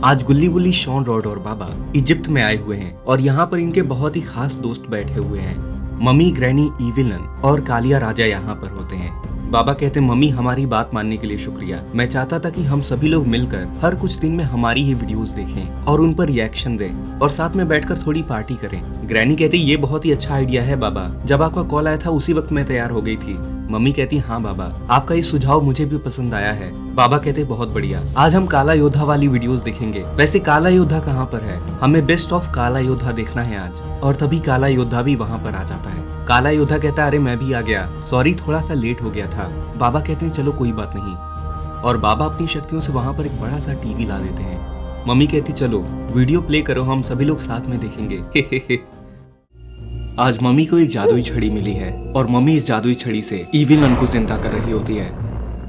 आज गुल्ली बुल्ली, Shawn, rod और बाबा इजिप्ट में आए हुए हैं और यहाँ पर इनके बहुत ही खास दोस्त बैठे हुए हैं। मम्मी, ग्रैनी, ईविलन और कालिया राजा यहाँ पर होते हैं। बाबा कहते हैं, मम्मी हमारी बात मानने के लिए शुक्रिया। मैं चाहता था कि हम सभी लोग मिलकर हर कुछ दिन में हमारी ही वीडियोस देखें और उन पर रिएक्शन दें और साथ में बैठकर थोड़ी पार्टी करें। ग्रैनी कहती, ये बहुत ही अच्छा आइडिया है बाबा, जब आपका कॉल आया था उसी वक्त मैं तैयार हो गई थी। मम्मी कहती, हाँ बाबा, आपका ये सुझाव मुझे भी पसंद आया है। बाबा कहते, बहुत बढ़िया, आज हम काला योद्धा वाली वीडियोस देखेंगे। वैसे काला योद्धा कहाँ पर है? हमें बेस्ट ऑफ काला योद्धा देखना है आज। और तभी काला योद्धा भी वहाँ पर आ जाता है। काला योद्धा कहता है, अरे मैं भी आ गया, सॉरी थोड़ा सा लेट हो गया था। बाबा कहते हैं, चलो कोई बात नहीं। और बाबा अपनी शक्तियों से वहाँ पर एक बड़ा सा टीवी ला देते हैं। मम्मी कहती, चलो वीडियो प्ले करो, हम सभी लोग साथ में देखेंगे। आज मम्मी को एक जादुई छड़ी मिली है और मम्मी इस जादुई छड़ी से ईविलन को जिंदा कर रही होती है।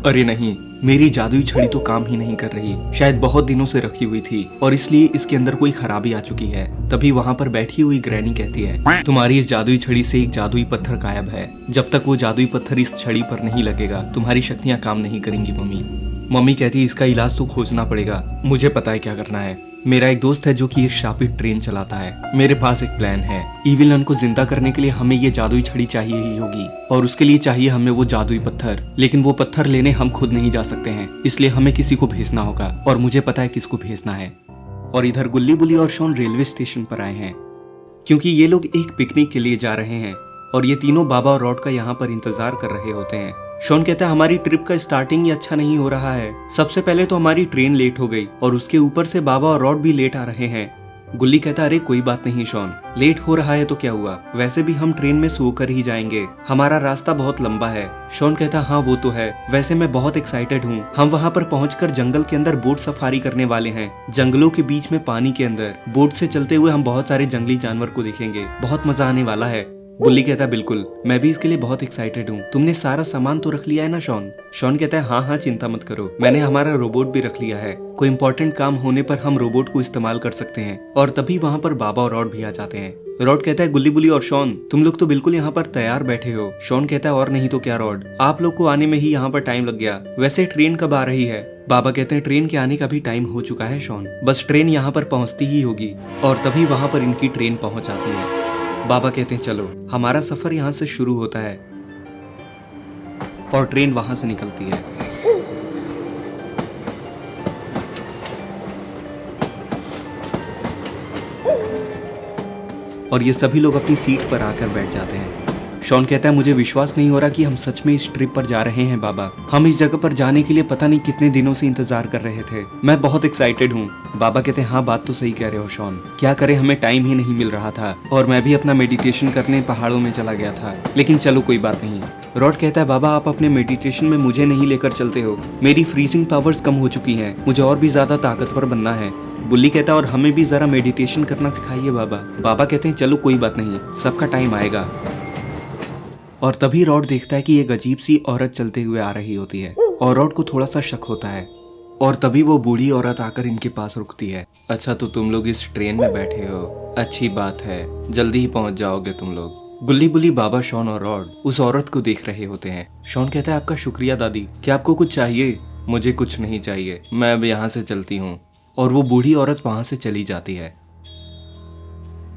अरे नहीं, मेरी जादुई छड़ी तो काम ही नहीं कर रही, शायद बहुत दिनों से रखी हुई थी और इसलिए इसके अंदर कोई खराबी आ चुकी है। तभी वहाँ पर बैठी हुई ग्रैनी कहती है, तुम्हारी इस जादुई छड़ी से एक जादुई पत्थर गायब है। जब तक वो जादुई पत्थर इस छड़ी पर नहीं लगेगा तुम्हारी शक्तियाँ काम नहीं करेंगी मम्मी। मम्मी कहती है, इसका इलाज तो खोजना पड़ेगा, मुझे पता है क्या करना है। मेरा एक दोस्त है जो कि एक शापित ट्रेन चलाता है। मेरे पास एक प्लान है। ईविलन को जिंदा करने के लिए हमें ये जादुई छड़ी चाहिए ही होगी और उसके लिए चाहिए हमें वो जादुई पत्थर। लेकिन वो पत्थर लेने हम खुद नहीं जा सकते हैं, इसलिए हमें किसी को भेजना होगा और मुझे पता है किसको भेजना है। और इधर गुल्ली बुल्ली और शॉन रेलवे स्टेशन पर आए हैं क्योंकि ये लोग एक पिकनिक के लिए जा रहे हैं और ये तीनों बाबा और रॉड का यहाँ पर इंतजार कर रहे होते हैं। शॉन कहता है, हमारी ट्रिप का स्टार्टिंग ही अच्छा नहीं हो रहा है। सबसे पहले तो हमारी ट्रेन लेट हो गई और उसके ऊपर से बाबा और रॉड भी लेट आ रहे हैं। गुल्ली कहता, अरे कोई बात नहीं शॉन, लेट हो रहा है तो क्या हुआ, वैसे भी हम ट्रेन में सोकर ही जाएंगे, हमारा रास्ता बहुत लंबा है। शॉन कहता, हाँ वो तो है, वैसे मैं बहुत एक्साइटेड हूँ। हम वहाँ पर पहुँचकर जंगल के अंदर बोट सफारी करने वाले हैं। जंगलों के बीच में पानी के अंदर बोट से चलते हुए हम बहुत सारे जंगली जानवर को देखेंगे, बहुत मजा आने वाला है। गुल्ली कहता है, बिल्कुल, मैं भी इसके लिए बहुत एक्साइटेड हूँ। तुमने सारा सामान तो रख लिया है ना शॉन? शॉन कहता है, हाँ हाँ चिंता मत करो, मैंने हमारा रोबोट भी रख लिया है। कोई इंपॉर्टेंट काम होने पर हम रोबोट को इस्तेमाल कर सकते हैं। और तभी वहाँ पर बाबा और रॉड भी आ जाते हैं। रॉड कहता है, गुल्ली बुल्ली और शॉन, तुम लोग तो बिल्कुल यहाँ पर तैयार बैठे हो। शॉन कहता है, और नहीं तो क्या रॉड, आप लोग को आने में ही यहाँ पर टाइम लग गया। वैसे ट्रेन कब आ रही है? बाबा कहते हैं, ट्रेन के आने का भी टाइम हो चुका है शॉन, बस ट्रेन यहाँ पर पहुँचती ही होगी। और तभी वहाँ पर इनकी ट्रेन पहुँच जाती है। बाबा कहते हैं, चलो हमारा सफर यहाँ से शुरू होता है। और ट्रेन वहां से निकलती है। और ये सभी लोग अपनी सीट पर आकर बैठ जाते हैं। शॉन कहता है, मुझे विश्वास नहीं हो रहा कि हम सच में इस ट्रिप पर जा रहे हैं बाबा। हम इस जगह पर जाने के लिए पता नहीं कितने दिनों से इंतजार कर रहे थे। मैं बहुत एक्साइटेड हूँ। बाबा कहते हैं, हाँ बात तो सही कह रहे हो शॉन, क्या करें, हमें टाइम ही नहीं मिल रहा था और मैं भी अपना मेडिटेशन करने पहाड़ों में चला गया था, लेकिन चलो कोई बात नहीं। रॉड कहता है, बाबा आप अपने मेडिटेशन में मुझे नहीं लेकर चलते हो, मेरी फ्रीजिंग पावर्स कम हो चुकी हैं, मुझे और भी ज्यादा ताकतवर बनना है। बुल्ली कहता है, और हमें भी जरा मेडिटेशन करना सिखाइए बाबा। बाबा कहते हैं, चलो कोई बात नहीं, सबका टाइम आएगा। और तभी रॉड देखता है कि एक अजीब सी औरत चलते हुए आ रही होती है और रॉड को थोड़ा सा शक होता है। और तभी वो बूढ़ी औरत आकर इनके पास रुकती है। अच्छा तो तुम लोग इस ट्रेन में बैठे हो, अच्छी बात है, जल्दी ही पहुंच जाओगे तुम लोग। गुल्ली बुल्ली, बाबा, शॉन और रॉड उस औरत को देख रहे होते हैं। शॉन कहता है, आपका शुक्रिया दादी, क्या आपको कुछ चाहिए? मुझे कुछ नहीं चाहिए, मैं अब यहाँ से चलती हूँ। और वो बूढ़ी औरत वहां से चली जाती है।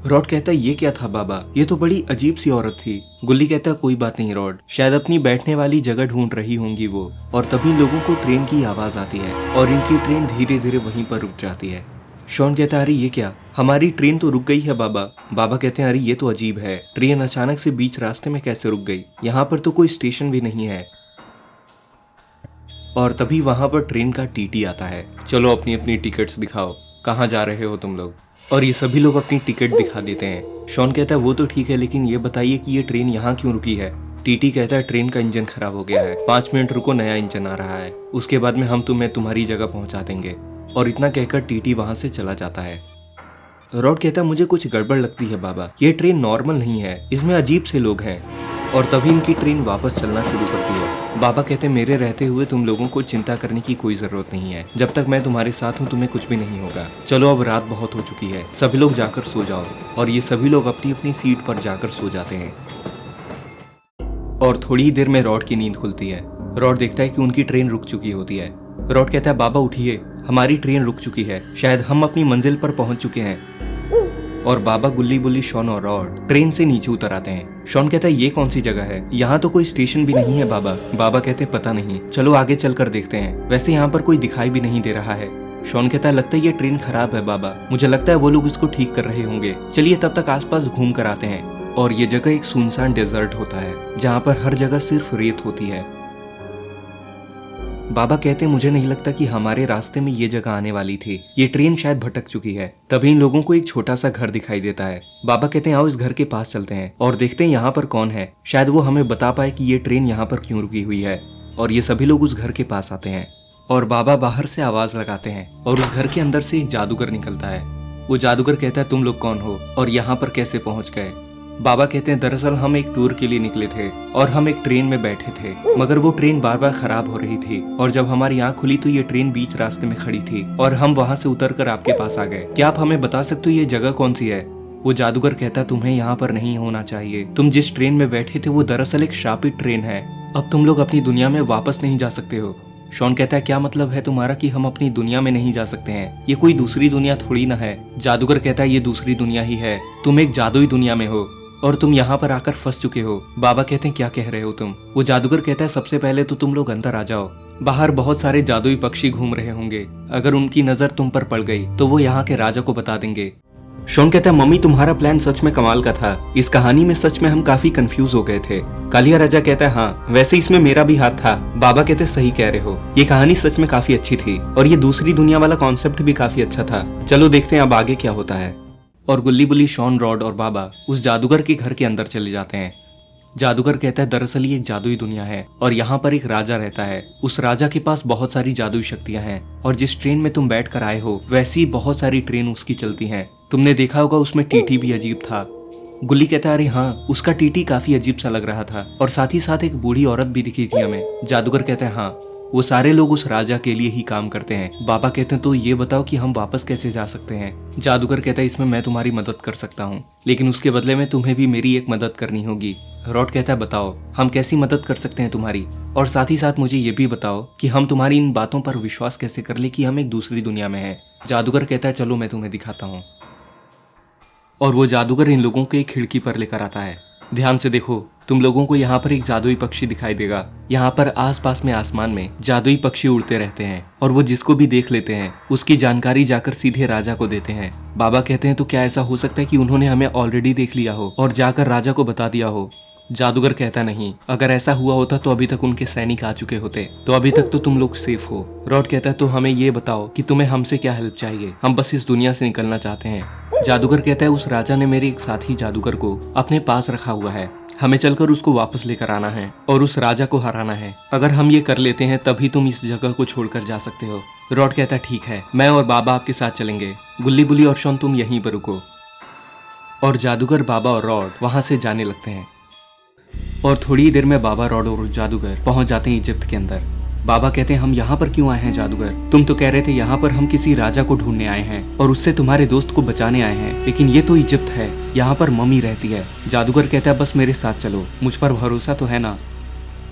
रॉड कहता है, ये क्या था बाबा, ये तो बड़ी अजीब सी औरत थी। गुल्ली कहता है, कोई बात नहीं रॉड, शायद अपनी बैठने वाली जगह ढूंढ रही होंगी वो। और तभी लोगों को ट्रेन की आवाज आती है और इनकी ट्रेन धीरे धीरे वहीं पर रुक जाती है। शॉन कहता है, अरे ये क्या, हमारी ट्रेन तो रुक गई है बाबा। बाबा कहते हैं, अरे ये तो अजीब है, ट्रेन अचानक से बीच रास्ते में कैसे रुक गई, यहाँ पर तो कोई स्टेशन भी नहीं है। और तभी वहां पर ट्रेन का टीटी आता है। चलो अपनी अपनी टिकट्स दिखाओ, कहाँ जा रहे हो तुम लोग? और ये सभी लोग अपनी टिकट दिखा देते हैं। शॉन कहता है, वो तो ठीक है, लेकिन ये बताइए कि ये ट्रेन यहाँ क्यों रुकी है? टीटी कहता है, ट्रेन का इंजन खराब हो गया है, 5 मिनट रुको, नया इंजन आ रहा है, उसके बाद में हम तुम्हें तुम्हारी जगह पहुंचा देंगे। और इतना कहकर टीटी वहां से चला जाता है। रॉड कहता है, मुझे कुछ गड़बड़ लगती है बाबा, ये ट्रेन नॉर्मल नहीं है, इसमें अजीब से लोग हैं। और तभी इनकी ट्रेन वापस चलना शुरू करती है। बाबा कहते हैं, मेरे रहते हुए तुम लोगों को चिंता करने की कोई जरूरत नहीं है, जब तक मैं तुम्हारे साथ हूँ तुम्हें कुछ भी नहीं होगा। चलो अब रात बहुत हो चुकी है, सभी लोग जाकर सो जाओ। और ये सभी लोग अपनी अपनी सीट पर जाकर सो जाते हैं। और थोड़ी ही देर में रॉड की नींद खुलती है। रॉड देखता है कि उनकी ट्रेन रुक चुकी होती है रॉड कहता है बाबा उठिए, हमारी ट्रेन रुक चुकी है, शायद हम अपनी मंजिल पर पहुंच चुके हैं। और बाबा, गुल्ली बुल्ली, शॉन और रॉड ट्रेन से नीचे उतर आते हैं। शॉन कहता है ये कौन सी जगह है, यहाँ तो कोई स्टेशन भी नहीं है बाबा। बाबा कहते हैं पता नहीं, चलो आगे चलकर देखते हैं, वैसे यहाँ पर कोई दिखाई भी नहीं दे रहा है। शॉन कहता है लगता है ये ट्रेन खराब है बाबा, मुझे लगता है वो लोग इसको ठीक कर रहे होंगे, चलिए तब तक आसपास घूम कर आते हैं। और ये जगह एक सुनसान डेजर्ट होता है जहाँ पर हर जगह सिर्फ रेत होती है। बाबा कहते हैं मुझे नहीं लगता कि हमारे रास्ते में ये जगह आने वाली थी, ये ट्रेन शायद भटक चुकी है। तभी इन लोगों को एक छोटा सा घर दिखाई देता है। बाबा कहते हैं आओ इस घर के पास चलते हैं और देखते हैं यहाँ पर कौन है, शायद वो हमें बता पाए कि ये ट्रेन यहाँ पर क्यों रुकी हुई है। और ये सभी लोग उस घर के पास आते हैं और बाबा बाहर से आवाज लगाते हैं और उस घर के अंदर से एक जादूगर निकलता है। वो जादूगर कहता है तुम लोग कौन हो और यहाँ पर कैसे पहुंच गए। बाबा कहते हैं दरअसल हम एक टूर के लिए निकले थे और हम एक ट्रेन में बैठे थे, मगर वो ट्रेन बार बार खराब हो रही थी और जब हमारी आंख खुली तो ये ट्रेन बीच रास्ते में खड़ी थी और हम वहाँ से उतरकर आपके पास आ गए। क्या आप हमें बता सकते हो ये जगह कौन सी है। वो जादूगर कहता है तुम्हें यहाँ पर नहीं होना चाहिए, तुम जिस ट्रेन में बैठे थे वो दरअसल एक श्रापित ट्रेन है, अब तुम लोग अपनी दुनिया में वापस नहीं जा सकते हो। शॉन कहता है क्या मतलब है तुम्हारा कि हम अपनी दुनिया में नहीं जा सकते हैं, ये कोई दूसरी दुनिया थोड़ी ना है। जादूगर कहता है ये दूसरी दुनिया ही है, तुम एक जादुई दुनिया में हो और तुम यहाँ पर आकर फंस चुके हो। बाबा कहते हैं क्या कह रहे हो तुम। वो जादूगर कहता है सबसे पहले तो तुम लोग अंदर आ जाओ, बाहर बहुत सारे जादुई पक्षी घूम रहे होंगे, अगर उनकी नजर तुम पर पड़ गई तो वो यहाँ के राजा को बता देंगे। शॉन कहता है मम्मी तुम्हारा प्लान सच में कमाल का था, इस कहानी में सच में हम काफी कंफ्यूज हो गए थे। कालिया राजा कहता है हाँ वैसे इसमें मेरा भी हाथ था। बाबा कहते हैं सही कह रहे हो, ये कहानी सच में काफी अच्छी थी और ये दूसरी दुनिया वाला कॉन्सेप्ट भी काफी अच्छा था। चलो देखते हैं अब आगे क्या होता है। और गुल्ली बुल्ली, शॉन, रॉड और बाबा उस जादूगर के घर के अंदर चले जाते हैं। जादूगर कहता है दरअसल ये एक जादुई दुनिया है और यहाँ पर एक राजा रहता है, उस राजा के पास बहुत सारी जादुई शक्तियाँ हैं और जिस ट्रेन में तुम बैठ कर आए हो वैसी बहुत सारी ट्रेन उसकी चलती हैं। तुमने देखा होगा उसमें टीटी भी अजीब था। गुल्ली कहता है अरे हाँ उसका टीटी काफी अजीब सा लग रहा था और साथ ही साथ एक बूढ़ी औरत भी दिखी थी हमें। जादूगर कहता है हाँ वो सारे लोग उस राजा के लिए ही काम करते हैं। बाबा कहते हैं तो ये बताओ कि हम वापस कैसे जा सकते हैं। जादूगर कहता है इसमें मैं तुम्हारी मदद कर सकता हूँ, लेकिन उसके बदले में तुम्हें भी मेरी एक मदद करनी होगी। रॉड कहता है बताओ हम कैसी मदद कर सकते हैं तुम्हारी, और साथ ही साथ मुझे ये भी बताओ कि हम तुम्हारी इन बातों पर विश्वास कैसे कर ले कि हम एक दूसरी दुनिया में हैं। जादूगर कहता है चलो मैं तुम्हें दिखाता हूँ। और वो जादूगर इन लोगों को एक खिड़की पर लेकर आता है। ध्यान से देखो, तुम लोगों को यहाँ पर एक जादुई पक्षी दिखाई देगा। यहाँ पर आसपास में आसमान में जादुई पक्षी उड़ते रहते हैं और वो जिसको भी देख लेते हैं उसकी जानकारी जाकर सीधे राजा को देते हैं। बाबा कहते हैं तो क्या ऐसा हो सकता है कि उन्होंने हमें ऑलरेडी देख लिया हो और जाकर राजा को बता दिया हो। जादूगर कहता नहीं, अगर ऐसा हुआ होता तो अभी तक उनके सैनिक आ चुके होते, तो अभी तक तो तुम लोग सेफ हो। रॉड कहता है तो हमें ये बताओ कि तुम्हें हमसे क्या हेल्प चाहिए, हम बस इस दुनिया से निकलना चाहते हैं। जादूगर कहता है उस राजा ने मेरे एक साथी जादूगर को अपने पास रखा हुआ है, हमें चलकर उसको वापस लेकर आना है और उस राजा को हराना है। अगर हम ये कर लेते हैं तभी तुम इस जगह को छोड़कर जा सकते हो। रॉड कहता है ठीक है, मैं और बाबा आपके साथ चलेंगे। गुल्ली बुल्ली और शॉन तुम यहीं पर रुको। और जादूगर, बाबा और रॉड वहां से जाने लगते हैं और थोड़ी देर में बाबा, रॉड और जादूगर पहुंच जाते हैं इजिप्ट के अंदर। बाबा कहते हैं हम यहाँ पर क्यों आए हैं जादूगर, तुम तो कह रहे थे यहाँ पर हम किसी राजा को ढूंढने आए हैं और उससे तुम्हारे दोस्त को बचाने आए हैं, लेकिन ये तो इजिप्ट है, यहाँ पर मम्मी रहती है। जादूगर कहता है बस मेरे साथ चलो, मुझ पर भरोसा तो है ना।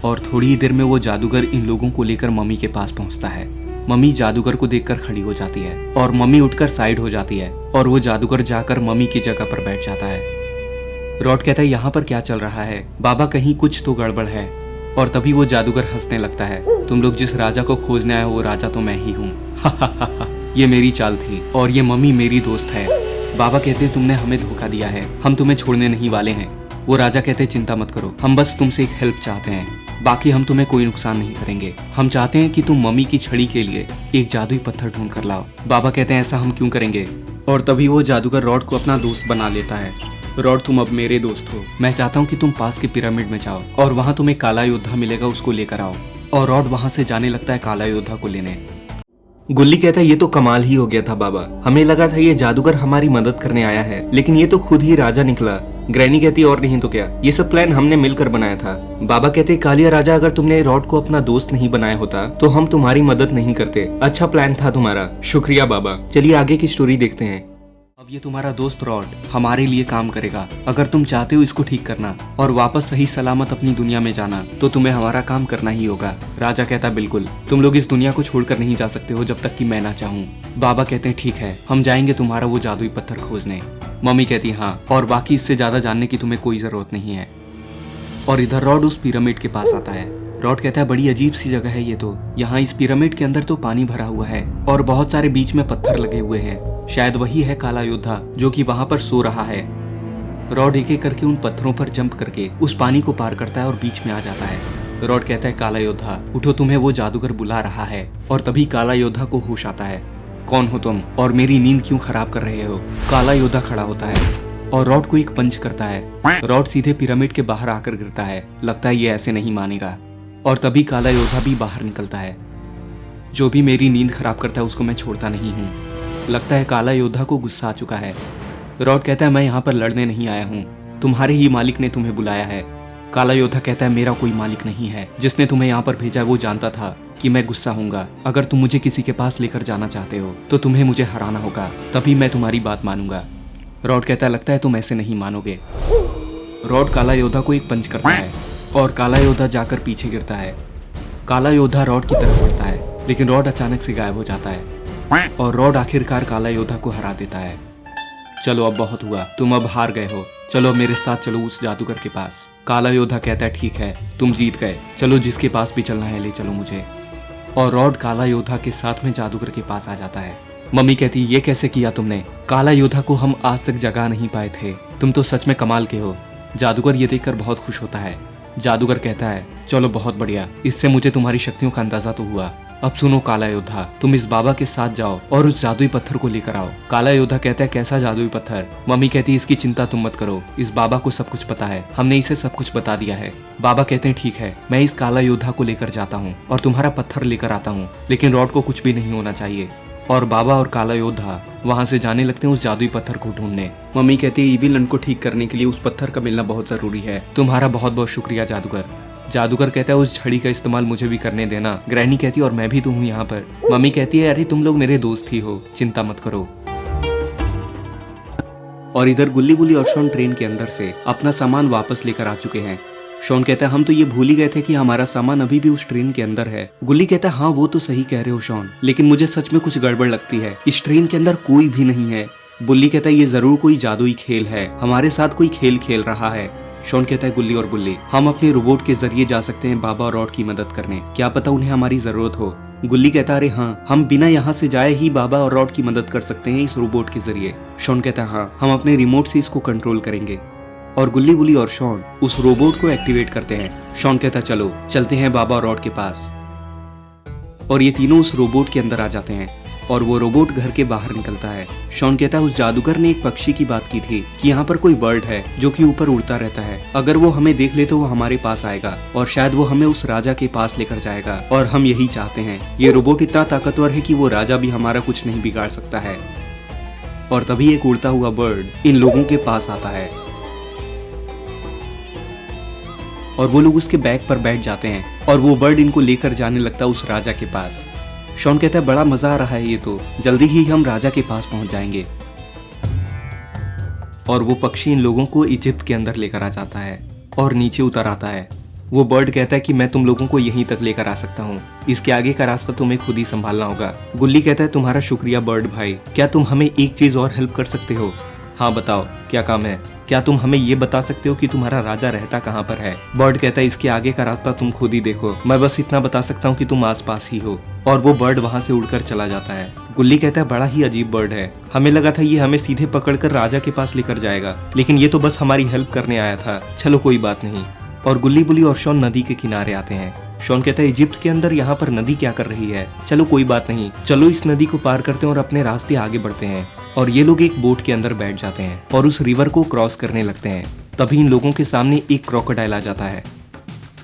और थोड़ी देर में वो जादूगर इन लोगों को लेकर मम्मी के पास पहुंचता है। मम्मी जादूगर को देखकर खड़ी हो जाती है और मम्मी उठकर साइड हो जाती है और वो जादूगर जाकर मम्मी की जगह पर बैठ जाता है। रॉड कहता है यहाँ पर क्या चल रहा है बाबा, कहीं कुछ तो गड़बड़ है। और तभी वो जादूगर हंसने लगता है, तुम लोग जिस राजा को खोजने आए हो वो राजा तो मैं ही हूँ। ये मेरी चाल थी और ये मम्मी मेरी दोस्त है। बाबा कहते हैं तुमने हमें धोखा दिया है, हम तुम्हें छोड़ने नहीं वाले हैं। वो राजा कहते हैं चिंता मत करो, हम बस तुमसे एक हेल्प चाहते हैं, बाकी हम तुम्हें कोई नुकसान नहीं करेंगे। हम चाहते हैं कि तुम मम्मी की छड़ी के लिए एक जादुई पत्थर ढूंढ कर लाओ। बाबा कहते हैं ऐसा हम क्यों करेंगे। और तभी वो जादूगर रॉड को अपना दोस्त बना लेता है। रॉड तुम अब मेरे दोस्त हो, मैं चाहता हूँ कि तुम पास के पिरामिड में जाओ और वहाँ तुम्हें काला योद्धा मिलेगा, उसको लेकर आओ। और रॉड वहाँ से जाने लगता है काला योद्धा को लेने। गुल्ली कहता है ये तो कमाल ही हो गया था बाबा, हमें लगा था ये जादूगर हमारी मदद करने आया है, लेकिन ये तो खुद ही राजा निकला। ग्रैनी कहती और नहीं तो क्या, ये सब प्लान हमने मिलकर बनाया था। बाबा कहते कालिया राजा, अगर तुमने रॉड को अपना दोस्त नहीं बनाया होता तो हम तुम्हारी मदद नहीं करते। अच्छा प्लान था तुम्हारा, शुक्रिया बाबा। चलिए आगे की स्टोरी देखते हैं। अब ये तुम्हारा दोस्त रॉड हमारे लिए काम करेगा। अगर तुम चाहते हो इसको ठीक करना और वापस सही सलामत अपनी दुनिया में जाना तो तुम्हें हमारा काम करना ही होगा। राजा कहता बिल्कुल, तुम लोग इस दुनिया को छोड़कर नहीं जा सकते हो जब तक कि मैं ना चाहूँ। बाबा कहते हैं ठीक है, हम जाएंगे तुम्हारा वो जादुई पत्थर खोजने। मम्मी कहती हाँ, और बाकी इससे ज्यादा जानने की तुम्हें कोई जरूरत नहीं है। और इधर रॉड उस पिरामिड के पास आता है। रॉड कहता है बड़ी अजीब सी जगह है ये तो, यहाँ इस पिरामिड के अंदर तो पानी भरा हुआ है और बहुत सारे बीच में पत्थर लगे हुए हैं। शायद वही है काला योद्धा जो कि वहां पर सो रहा है। रॉड एक एक करके उन पत्थरों पर जंप करके उस पानी को पार करता है और बीच में आ जाता है। रॉड कहता है काला योद्धा उठो, तुम्हें वो जादूगर बुला रहा है। और तभी काला योद्धा को होश आता है, कौन हो तुम और मेरी नींद क्यों खराब कर रहे हो। काला योद्धा खड़ा होता है और रॉड को एक पंच करता है। रॉड सीधे पिरामिड के बाहर आकर गिरता है। लगता है ये ऐसे नहीं मानेगा। और तभी काला योद्धा भी बाहर निकलता है। जो भी मेरी नींद खराब करता है उसको मैं छोड़ता नहीं हूँ। लगता है काला योद्धा को गुस्सा आ चुका है। रॉड कहता है मैं यहाँ पर लड़ने नहीं आया हूँ, तुम्हारे ही मालिक ने तुम्हें बुलाया है। काला योद्धा कहता है मेरा कोई मालिक नहीं है, जिसने तुम्हें यहाँ पर भेजा वो जानता था कि मैं गुस्सा हूँगा। अगर तुम मुझे किसी के पास लेकर जाना चाहते हो तो तुम्हें मुझे हराना होगा, तभी मैं तुम्हारी बात मानूंगा। रॉड कहता है लगता है तुम ऐसे नहीं मानोगे। रॉड काला योद्धा को एक पंच करता है और काला योद्धा जाकर पीछे गिरता है। काला योद्धा रॉड की तरफ बढ़ता है लेकिन रॉड अचानक से गायब हो जाता है और रॉड आखिरकार काला योद्धा को हरा देता है। चलो अब बहुत हुआ, तुम अब हार गए हो, चलो अब मेरे साथ चलो उस जादूगर के पास। काला योद्धा कहता है ठीक है, तुम जीत गए, चलो जिसके पास भी चलना है ले चलो मुझे। और रॉड काला योद्धा के साथ में जादूगर के पास आ जाता है। मम्मी कहती ये कैसे किया तुमने, काला योद्धा को हम आज तक जगा नहीं पाए थे, तुम तो सच में कमाल के हो। जादूगर ये देखकर बहुत खुश होता है। जादूगर कहता है चलो बहुत बढ़िया, इससे मुझे तुम्हारी शक्तियों का अंदाजा तो हुआ। अब सुनो काला योद्धा, तुम इस बाबा के साथ जाओ और उस जादुई पत्थर को लेकर आओ। काला योद्धा कहता है कैसा जादुई पत्थर। मम्मी कहती है इसकी चिंता तुम मत करो, इस बाबा को सब कुछ पता है, हमने इसे सब कुछ बता दिया है। बाबा कहते हैं ठीक है, मैं इस काला योद्धा को लेकर जाता हूँ और तुम्हारा पत्थर लेकर आता हूँ, लेकिन रॉड को कुछ भी नहीं होना चाहिए। और बाबा और काला योद्धा वहां से जाने लगते हैं उस जादुई पत्थर को ढूंढने। मम्मी कहती है इविलन को ठीक करने के लिए उस पत्थर का मिलना बहुत जरूरी है, तुम्हारा बहुत बहुत शुक्रिया जादूगर। जादूगर कहता है उस छड़ी का इस्तेमाल मुझे भी करने देना। ग्रैनी कहती है और मैं भी तो हूँ यहाँ पर। मम्मी कहती है अरे तुम लोग मेरे दोस्त ही हो, चिंता मत करो। और इधर गुल्ली बुल्ली और शॉन ट्रेन के अंदर से अपना सामान वापस लेकर आ चुके हैं। शॉन कहता है हम तो ये भूल ही गए थे कि हमारा सामान अभी भी उस ट्रेन के अंदर है। गुल्ली कहता है हाँ वो तो सही कह रहे हो शॉन, लेकिन मुझे सच में कुछ गड़बड़ लगती है, इस ट्रेन के अंदर कोई भी नहीं है। बुल्ली कहता है ये जरूर कोई जादुई खेल है, हमारे साथ कोई खेल खेल रहा है। शॉन कहता है गुल्ली और बुल्ली हम अपने रोबोट के जरिए जा सकते हैं बाबा और रॉड की मदद करने, क्या पता उन्हें हमारी जरूरत हो। गुल्ली कहता है अरे हाँ, हम बिना यहाँ से जाए ही बाबा और रॉड की मदद कर सकते हैं इस रोबोट के जरिए। शॉन कहता है हाँ, हम अपने रिमोट से इसको कंट्रोल करेंगे। और गुल्ली बुल्ली और शॉन उस रोबोट को एक्टिवेट करते हैं। शॉन कहता है चलो चलते हैं बाबा और रॉड के पास। और ये तीनों उस रोबोट के अंदर आ जाते हैं और वो रोबोट घर के बाहर निकलता है। शॉन कहता है उस जादूगर ने एक पक्षी की बात की थी कि यहाँ पर कोई बर्ड है जो कि ऊपर उड़ता रहता है, अगर वो हमें देख ले तो वो हमारे पास आएगा और शायद वो हमें उस राजा के पास लेकर जाएगा, और हम यही चाहते हैं। ये रोबोट इतना ताकतवर है कि वो राजा भी हमारा कुछ नहीं बिगाड़ सकता है। और तभी एक उड़ता हुआ बर्ड इन लोगों के पास आता है और वो लोग उसके बैग पर बैठ जाते हैं और वो बर्ड इनको लेकर जाने लगता है उस राजा के पास। शॉन कहता है बड़ा मजा आ रहा है, ये तो जल्दी ही हम राजा के पास पहुंच जाएंगे। और वो पक्षी इन लोगों को इजिप्ट के अंदर लेकर आ जाता है और नीचे उतर आता है। वो बर्ड कहता है कि मैं तुम लोगों को यहीं तक लेकर आ सकता हूँ, इसके आगे का रास्ता तुम्हें खुद ही संभालना होगा। गुल्ली कहता है तुम्हारा शुक्रिया बर्ड भाई, क्या तुम हमें एक चीज और हेल्प कर सकते हो। हाँ बताओ क्या काम है, क्या तुम हमें ये बता सकते हो कि तुम्हारा राजा रहता कहाँ पर है। बर्ड कहता है इसके आगे का रास्ता तुम खुद ही देखो, मैं बस इतना बता सकता हूँ कि तुम आसपास ही हो। और वो बर्ड वहाँ से उड़कर चला जाता है। गुल्ली कहता है बड़ा ही अजीब बर्ड है, हमें लगा था ये हमें सीधे पकड़कर राजा के पास लेकर जाएगा, लेकिन ये तो बस हमारी हेल्प करने आया था, चलो कोई बात नहीं। और गुल्ली बुल्ली और शॉन नदी के किनारे आते हैं। शॉन कहता है इजिप्ट के अंदर यहाँ पर नदी क्या कर रही है, चलो कोई बात नहीं, चलो इस नदी को पार करते हैं और अपने रास्ते आगे बढ़ते हैं। और ये लोग एक बोट के अंदर बैठ जाते हैं और उस रिवर को क्रॉस करने लगते हैं। तभी इन लोगों के सामने एक क्रोकोडाइल आ जाता है।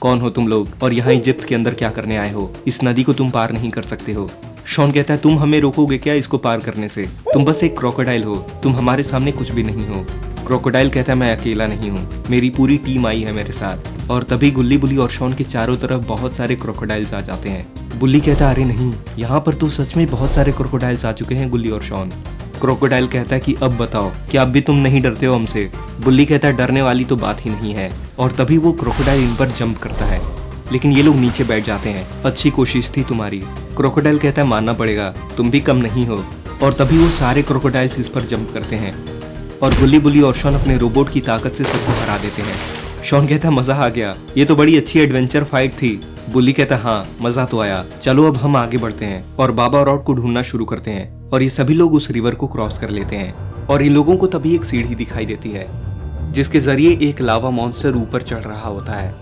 कौन हो तुम लोग और यहाँ इजिप्ट के अंदर क्या करने आए हो, इस नदी को तुम पार नहीं कर सकते हो। शॉन कहता है तुम हमें रोकोगे क्या इसको पार करने से, तुम बस एक क्रोकोडाइल हो, तुम हमारे सामने कुछ भी नहीं हो। क्रोकोडाइल कहता है मैं अकेला नहीं हूँ, मेरी पूरी टीम आई है मेरे साथ। और तभी गुल्ली बुल्ली और शॉन के चारों तरफ बहुत सारे क्रोकोडाइल्स आ जाते हैं। बुल्ली कहता है अरे नहीं, यहाँ पर तो सच में बहुत सारे क्रोकोडाइल्स आ चुके हैं गुल्ली और शॉन। क्रोकोडाइल कहता है कि अब बताओ, क्या अब भी तुम नहीं डरते हो हमसे? बुल्ली कहता है डरने वाली तो बात ही नहीं है। और तभी वो क्रोकोडाइल इन पर जंप करता है, लेकिन ये लोग नीचे बैठ जाते हैं। अच्छी कोशिश थी तुम्हारी। क्रोकोडाइल कहता है मानना पड़ेगा, तुम भी कम नहीं हो। और तभी वो सारे क्रोकोडाइल्स इस पर जंप करते हैं और गुल्ली बुल्ली और शॉन अपने रोबोट की ताकत से सबको हरा देते हैं। शॉन कहता है मजा आ गया, ये तो बड़ी अच्छी एडवेंचर फाइट थी। बुल्ली कहता है हाँ मजा तो आया, चलो अब हम आगे बढ़ते हैं। और बाबा और रॉड को ढूंढना शुरू करते हैं और ये सभी लोग उस रिवर को क्रॉस कर लेते हैं। और इन लोगों को तभी एक सीढ़ी दिखाई देती है जिसके जरिए एक लावा मॉन्स्टर ऊपर चढ़ रहा होता है।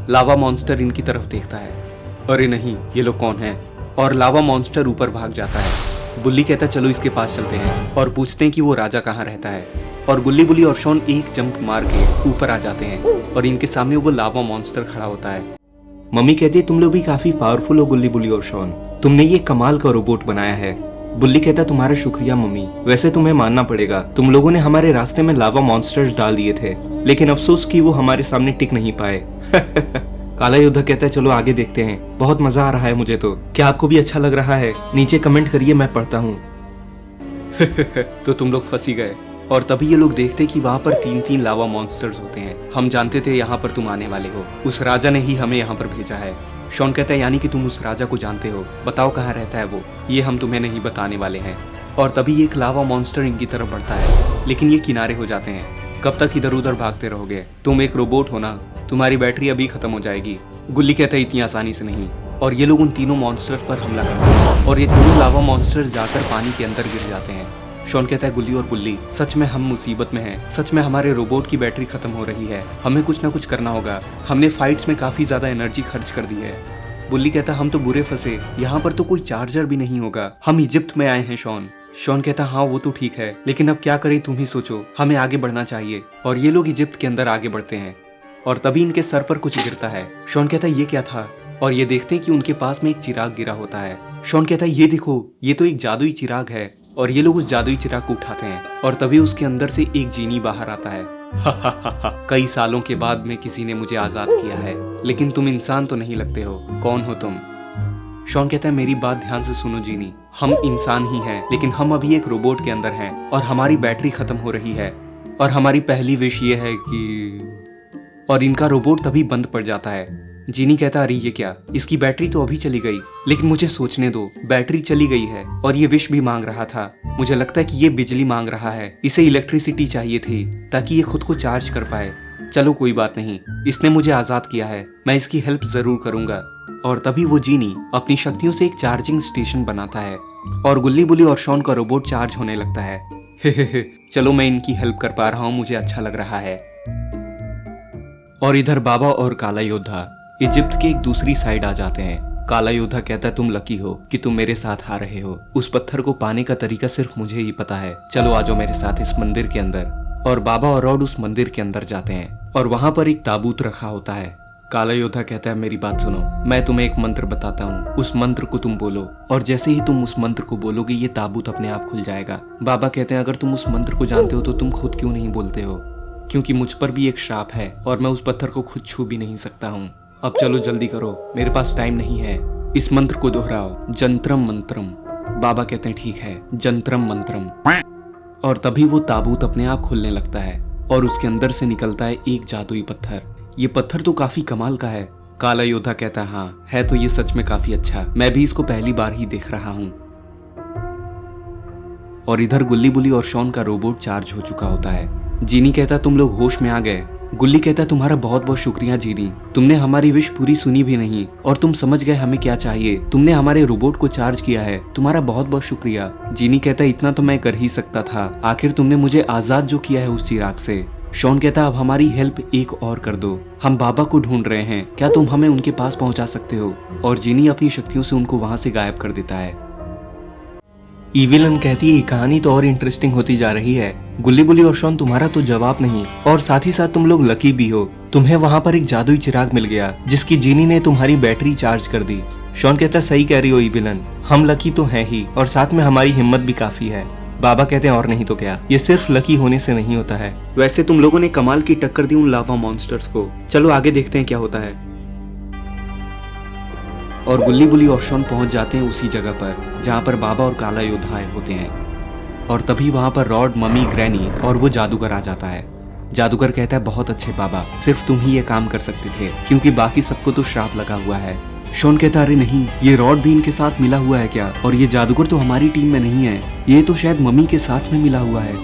लावा मॉन्स्टर इनकी तरफ देखता है, अरे नहीं ये लोग कौन हैं? और लावा मॉन्स्टर ऊपर भाग जाता है। बुल्ली कहता है चलो इसके पास चलते हैं और पूछते हैं कि वो राजा कहाँ रहता है। और गुल्ली बुल्ली और शॉन एक जंप मार के ऊपर आ जाते हैं और इनके सामने वो लावा मॉन्स्टर खड़ा होता है। मम्मी कहती है तुम लोग भी काफी पावरफुल हो गुल्ली बुल्ली और शॉन, तुमने ये कमाल का रोबोट बनाया है। बुल्ली कहता है तुम्हारा शुक्रिया मम्मी, वैसे तुम्हें मानना पड़ेगा, तुम लोगों ने हमारे रास्ते में लावा मॉन्स्टर्स डाल दिए थे, लेकिन अफसोस कि वो हमारे सामने टिक नहीं पाए। काला योद्धा कहता है चलो आगे देखते हैं, बहुत मजा आ रहा है मुझे तो। क्या आपको भी अच्छा लग रहा है? नीचे कमेंट करिए, मैं पढ़ता हूँ। तो तुम लोग फंसी गए। और तभी ये लोग देखते कि वहाँ पर 3-3 लावा मॉन्स्टर्स होते हैं। हम जानते थे यहाँ पर तुम आने वाले हो, उस राजा ने ही हमें यहाँ पर भेजा है। शॉन कहता है यानी कि तुम उस राजा को जानते हो, बताओ कहाँ रहता है वो? ये हम तुम्हें नहीं बताने वाले हैं। और तभी एक लावा मॉन्स्टर इनकी तरफ बढ़ता है, लेकिन ये किनारे हो जाते हैं। कब तक इधर उधर भागते रहोगे? तुम एक रोबोट हो ना, तुम्हारी बैटरी अभी खत्म हो जाएगी। गुल्ली कहता है इतनी आसानी से नहीं। और ये लोग उन तीनों मॉन्स्टर्स पर हमला करते हैं और ये तीनों लावा मॉन्स्टर्स जाकर पानी के अंदर गिर जाते हैं। शॉन कहता है गुल्ली और बुल्ली सच में हम मुसीबत में हैं, सच में हमारे रोबोट की बैटरी खत्म हो रही है, हमें कुछ ना कुछ करना होगा, हमने फाइट्स में काफी ज्यादा एनर्जी खर्च कर दी है। बुल्ली कहता हम तो बुरे फंसे, यहाँ पर तो कोई चार्जर भी नहीं होगा, हम इजिप्ट में आए हैं शॉन। शॉन कहता हाँ वो तो ठीक है, लेकिन अब क्या करें तुम ही सोचो, हमें आगे बढ़ना चाहिए। और ये लोग इजिप्ट के अंदर आगे बढ़ते हैं और तभी इनके सर पर कुछ गिरता है। शॉन कहता है ये क्या था? और ये देखते हैं कि उनके पास में एक चिराग गिरा होता है। शॉन कहता है ये देखो, ये तो एक जादुई चिराग है। और ये लोग उस जादुई चिराग को उठाते हैं और तभी उसके अंदर से एक जीनी बाहर आता है। कई सालों के बाद में किसी ने मुझे आजाद किया है, लेकिन तुम इंसान तो नहीं लगते हो, कौन हो तुम? शॉन कहता है मेरी बात ध्यान से सुनो जीनी, हम इंसान ही हैं, लेकिन हम अभी एक रोबोट के अंदर हैं और हमारी बैटरी खत्म हो रही है और हमारी पहली विश ये है कि... और इनका रोबोट तभी बंद पड़ जाता है। जीनी कहता अरे ये क्या, इसकी बैटरी तो अभी चली गई, लेकिन मुझे सोचने दो, बैटरी चली गई है और ये विश भी मांग रहा था। मुझे लगता है कि ये बिजली मांग रहा है, इसे इलेक्ट्रिसिटी चाहिए थी ताकि ये खुद को चार्ज कर पाए। चलो कोई बात नहीं, इसने मुझे आजाद किया है, मैं इसकी हेल्प जरूर करूंगा। और तभी वो जीनी अपनी शक्तियों से एक चार्जिंग स्टेशन बनाता है और गुल्ली बुल्ली और शॉन का रोबोट चार्ज होने लगता है। चलो मैं इनकी हेल्प कर पा रहा हूँ, मुझे अच्छा लग रहा है। और इधर बाबा और काला योद्धा इजिप्ट के एक दूसरी साइड आ जाते हैं। काला योद्धा कहता है तुम लकी हो कि तुम मेरे साथ आ रहे हो, उस पत्थर को पाने का तरीका सिर्फ मुझे ही पता है, चलो आ जाओ मेरे साथ इस मंदिर के अंदर। और बाबा और रॉड उस मंदिर के अंदर जाते हैं और वहां पर एक ताबूत रखा होता है। काला योद्धा कहता है मेरी बात सुनो, मैं तुम्हें एक मंत्र बताता हूँ, उस मंत्र को तुम बोलो और जैसे ही तुम उस मंत्र को बोलोगे ये ताबूत अपने आप खुल जाएगा। बाबा कहते हैं अगर तुम उस मंत्र को जानते हो तो तुम खुद क्यों नहीं बोलते हो? क्योंकि मुझ पर भी एक श्राप है और मैं उस पत्थर को खुद छू भी नहीं सकता हूँ। अब चलो जल्दी करो, मेरे पास टाइम नहीं है, इस मंत्र को दोहराओ, जंत्रम मंत्रम। बाबा कहते हैं ठीक है, जंत्रम मंत्रम। और तभी वो ताबूत अपने आप खुलने लगता है और उसके अंदर से निकलता है एक जादुई पत्थर। ये पत्थर तो काफी कमाल का है। काला योद्धा कहता है हाँ है तो ये सच में काफी अच्छा, मैं भी इसको पहली बार ही देख रहा हूँ। और इधर गुल्ली बुल्ली और शॉन का रोबोट चार्ज हो चुका होता है। जीनी कहता तुम लोग होश में आ गए। गुल्ली कहता तुम्हारा बहुत बहुत शुक्रिया जीनी, तुमने हमारी विश पूरी सुनी भी नहीं और तुम समझ गए हमें क्या चाहिए, तुमने हमारे रोबोट को चार्ज किया है, तुम्हारा बहुत बहुत शुक्रिया। जीनी कहता इतना तो मैं कर ही सकता था, आखिर तुमने मुझे आजाद जो किया है उस चिराग से। शॉन कहता अब हमारी हेल्प एक और कर दो, हम बाबा को ढूंढ रहे हैं, क्या तुम हमें उनके पास पहुंचा सकते हो? और जीनी अपनी शक्तियों से उनको वहां से गायब कर देता है। इविलन कहती है ये कहानी तो और इंटरेस्टिंग होती जा रही है। गुल्ली बुल्ली और शॉन तुम्हारा तो जवाब नहीं और साथ ही साथ तुम लोग लकी भी हो, तुम्हें वहाँ पर एक जादुई चिराग मिल गया जिसकी जीनी ने तुम्हारी बैटरी चार्ज कर दी। शॉन कहता सही कह रही हो इविलन, हम लकी तो हैं ही और साथ में हमारी हिम्मत भी काफी है। बाबा कहते हैं और नहीं तो क्या, ये सिर्फ लकी होने से नहीं होता है। वैसे तुम लोगों ने कमाल की टक्कर दी उन लावा मॉन्स्टर्स को, चलो आगे देखते हैं क्या होता है। और गुल्ली बुल्ली और शॉन पहुंच जाते हैं उसी जगह पर जहां पर बाबा और काला योद्धा आए होते हैं और तभी वहाँ पर रॉड, मम्मी, ग्रैनी और वो जादूगर आ जाता है। जादूगर कहता है बहुत अच्छे बाबा, सिर्फ तुम ही ये काम कर सकते थे क्योंकि बाकी सबको तो श्राप लगा हुआ है। शॉन कहता अरे नहीं, ये रॉड भी इनके साथ मिला हुआ है क्या? और ये जादूगर तो हमारी टीम में नहीं है, ये तो शायद मम्मी के साथ में मिला हुआ है।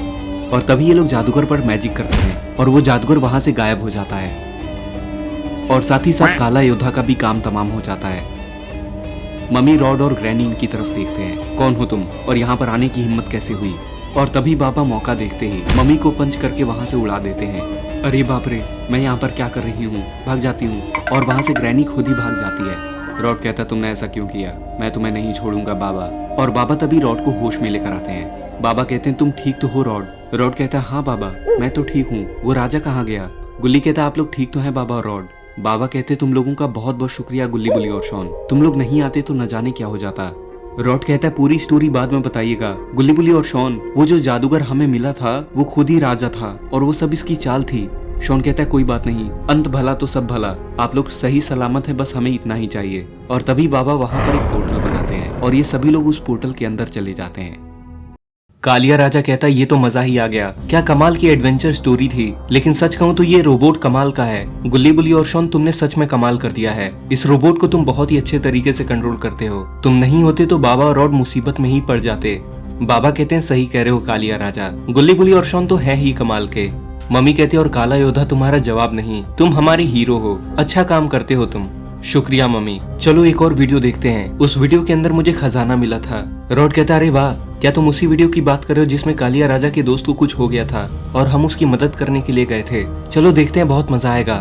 और तभी ये लोग जादूगर पर मैजिक करते हैं और वो जादूगर वहां से गायब हो जाता है और साथ ही साथ काला योद्धा का भी काम तमाम हो जाता है। मम्मी, रॉड और ग्रैनी इनकी तरफ देखते हैं, कौन हो तुम और यहाँ पर आने की हिम्मत कैसे हुई? और तभी बाबा मौका देखते ही मम्मी को पंच करके वहां से उड़ा देते हैं। अरे बाप रे, मैं यहाँ पर क्या कर रही हूँ? भाग जाती हूँ और वहां से ग्रैनी खुद ही भाग जाती है। रॉड कहता तुमने ऐसा क्यों किया? मैं तुम्हें नहीं छोड़ूंगा बाबा। और बाबा तभी रॉड को होश में लेकर आते हैं। बाबा कहते हैं तुम ठीक तो हो रॉड? रॉड कहता है हाँ बाबा, मैं तो ठीक हूँ। वो राजा कहाँ गया? गुल्ली कहता आप लोग ठीक तो हैं बाबा और रॉड? बाबा कहते तुम लोगों का बहुत बहुत शुक्रिया गुल्ली बुल्ली और शॉन, तुम लोग नहीं आते तो न जाने क्या हो जाता। रॉड कहता है पूरी स्टोरी बाद में बताइएगा। गुल्ली बुल्ली और शॉन, वो जो जादूगर हमें मिला था वो खुद ही राजा था और वो सब इसकी चाल थी। शॉन कहता है कोई बात नहीं, अंत भला तो सब भला, आप लोग सही सलामत है, बस हमें इतना ही चाहिए। और तभी बाबा वहां पर एक पोर्टल बनाते हैं और ये सभी लोग उस पोर्टल के अंदर चले जाते हैं। कालिया राजा कहता है ये तो मजा ही आ गया, क्या कमाल की एडवेंचर स्टोरी थी, लेकिन सच कहूँ तो ये रोबोट कमाल का है। गुल्ली बुल्ली और शॉन, तुमने सच में कमाल कर दिया है। इस रोबोट को तुम बहुत ही अच्छे तरीके से कंट्रोल करते हो। तुम नहीं होते तो बाबा और रॉड मुसीबत में ही पड़ जाते। बाबा कहते हैं सही कह रहे हो कालिया राजा, गुल्ली बुल्ली और शॉन तो है ही कमाल के। मम्मी कहती है और काला योद्धा तुम्हारा जवाब नहीं, तुम हमारे हीरो हो, अच्छा काम करते हो तुम। शुक्रिया मम्मी। चलो एक और वीडियो देखते हैं, उस वीडियो के अंदर मुझे खजाना मिला था। रॉड कहता अरे वाह, क्या तुम उसी वीडियो की बात कर रहे हो जिसमें कालिया राजा के दोस्त को कुछ हो गया था और हम उसकी मदद करने के लिए गए थे? चलो देखते हैं, बहुत मजा आएगा।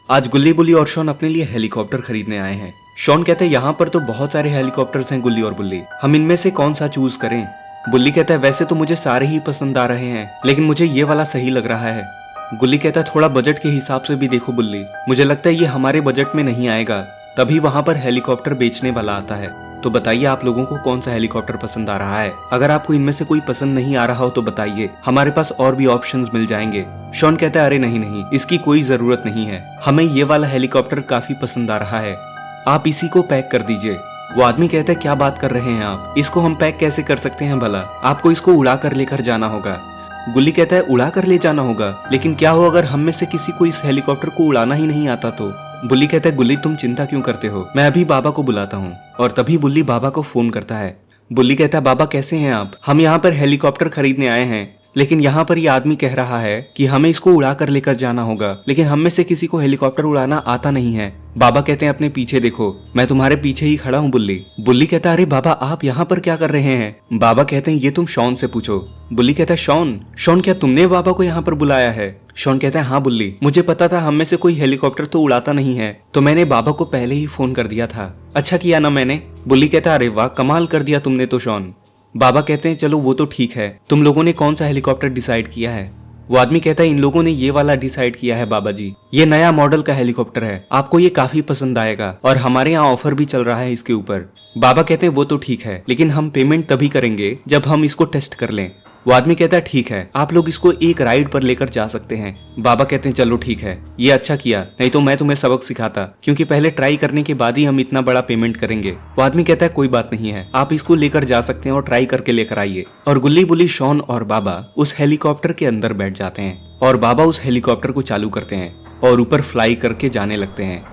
आज गुल्ली बुल्ली और शॉन अपने लिए हेलीकॉप्टर खरीदने आए हैं। शॉन कहते हैं यहाँ पर तो बहुत सारे हेलीकॉप्टर्स हैं गुल्ली और बुल्ली, हम इनमें से कौन सा चूज करें? बुल्ली कहता है वैसे तो मुझे सारे ही पसंद आ रहे हैं, लेकिन मुझे ये वाला सही लग रहा है। गुल्ली कहता है थोड़ा बजट के हिसाब से भी देखो बुल्ली, मुझे लगता है ये हमारे बजट में नहीं आएगा। तभी वहां पर हेलीकॉप्टर बेचने वाला आता है। तो बताइए आप लोगों को कौन सा हेलीकॉप्टर पसंद आ रहा है? अगर आपको इनमें से कोई पसंद नहीं आ रहा हो तो बताइए, हमारे पास और भी ऑप्शंस मिल जाएंगे। शॉन कहता है अरे नहीं नहीं, इसकी कोई जरूरत नहीं है, हमें ये वाला हेलीकॉप्टर काफी पसंद आ रहा है, आप इसी को पैक कर दीजिए। वो आदमी कहता है क्या बात कर रहे हैं आप, इसको हम पैक कैसे कर सकते हैं भला, आपको इसको उड़ा कर लेकर जाना होगा। गुल्ली कहता है उड़ा कर ले जाना होगा, लेकिन क्या हो अगर हम में से किसी को इस हेलीकॉप्टर को उड़ाना ही नहीं आता तो? बुल्ली कहता है गुल्ली तुम चिंता क्यों करते हो, मैं अभी बाबा को बुलाता हूँ। और तभी बुल्ली बाबा को फोन करता है। बुल्ली कहता है बाबा कैसे हैं आप, हम यहाँ पर हेलीकॉप्टर खरीदने आए हैं, लेकिन यहाँ पर ये आदमी कह रहा है कि हमें इसको उड़ा कर लेकर जाना होगा, लेकिन हम में से किसी को हेलीकॉप्टर उड़ाना आता नहीं है। बाबा कहते हैं अपने पीछे देखो, मैं तुम्हारे पीछे ही खड़ा हूँ बुल्ली। बुल्ली कहता है अरे बाबा आप यहाँ पर क्या कर रहे हैं? बाबा कहते हैं ये तुम शॉन से पूछो। बुल्ली कहता है शॉन, शॉन क्या तुमने बाबा को यहाँ पर बुलाया है? शॉन कहता है हाँ बुल्ली, मुझे पता था हम में से कोई हेलीकॉप्टर तो उड़ाता नहीं है, तो मैंने बाबा को पहले ही फोन कर दिया था। अच्छा किया ना मैंने। बुल्ली कहता है अरे वाह कमाल कर दिया तुमने तो शॉन। बाबा कहते हैं चलो वो तो ठीक है, तुम लोगों ने कौन सा हेलीकॉप्टर डिसाइड किया है? वो आदमी कहता है इन लोगों ने ये वाला डिसाइड किया है बाबा जी, ये नया मॉडल का हेलीकॉप्टर है, आपको ये काफी पसंद आएगा और हमारे यहाँ ऑफर भी चल रहा है इसके ऊपर। बाबा कहते हैं वो तो ठीक है, लेकिन हम पेमेंट तभी करेंगे जब हम इसको टेस्ट कर लें। वो आदमी कहता है ठीक है, आप लोग इसको एक राइड पर लेकर जा सकते हैं। बाबा कहते हैं चलो ठीक है, ये अच्छा किया, नहीं तो मैं तुम्हें सबक सिखाता, क्योंकि पहले ट्राई करने के बाद ही हम इतना बड़ा पेमेंट करेंगे। वो आदमी कहता है कोई बात नहीं है, आप इसको लेकर जा सकते हैं और ट्राई करके लेकर आइए। और गुल्ली बुल्ली, शॉन और बाबा उस हेलीकॉप्टर के अंदर बैठ जाते हैं और बाबा उस हेलीकॉप्टर को चालू करते हैं और ऊपर फ्लाई करके जाने लगते हैं।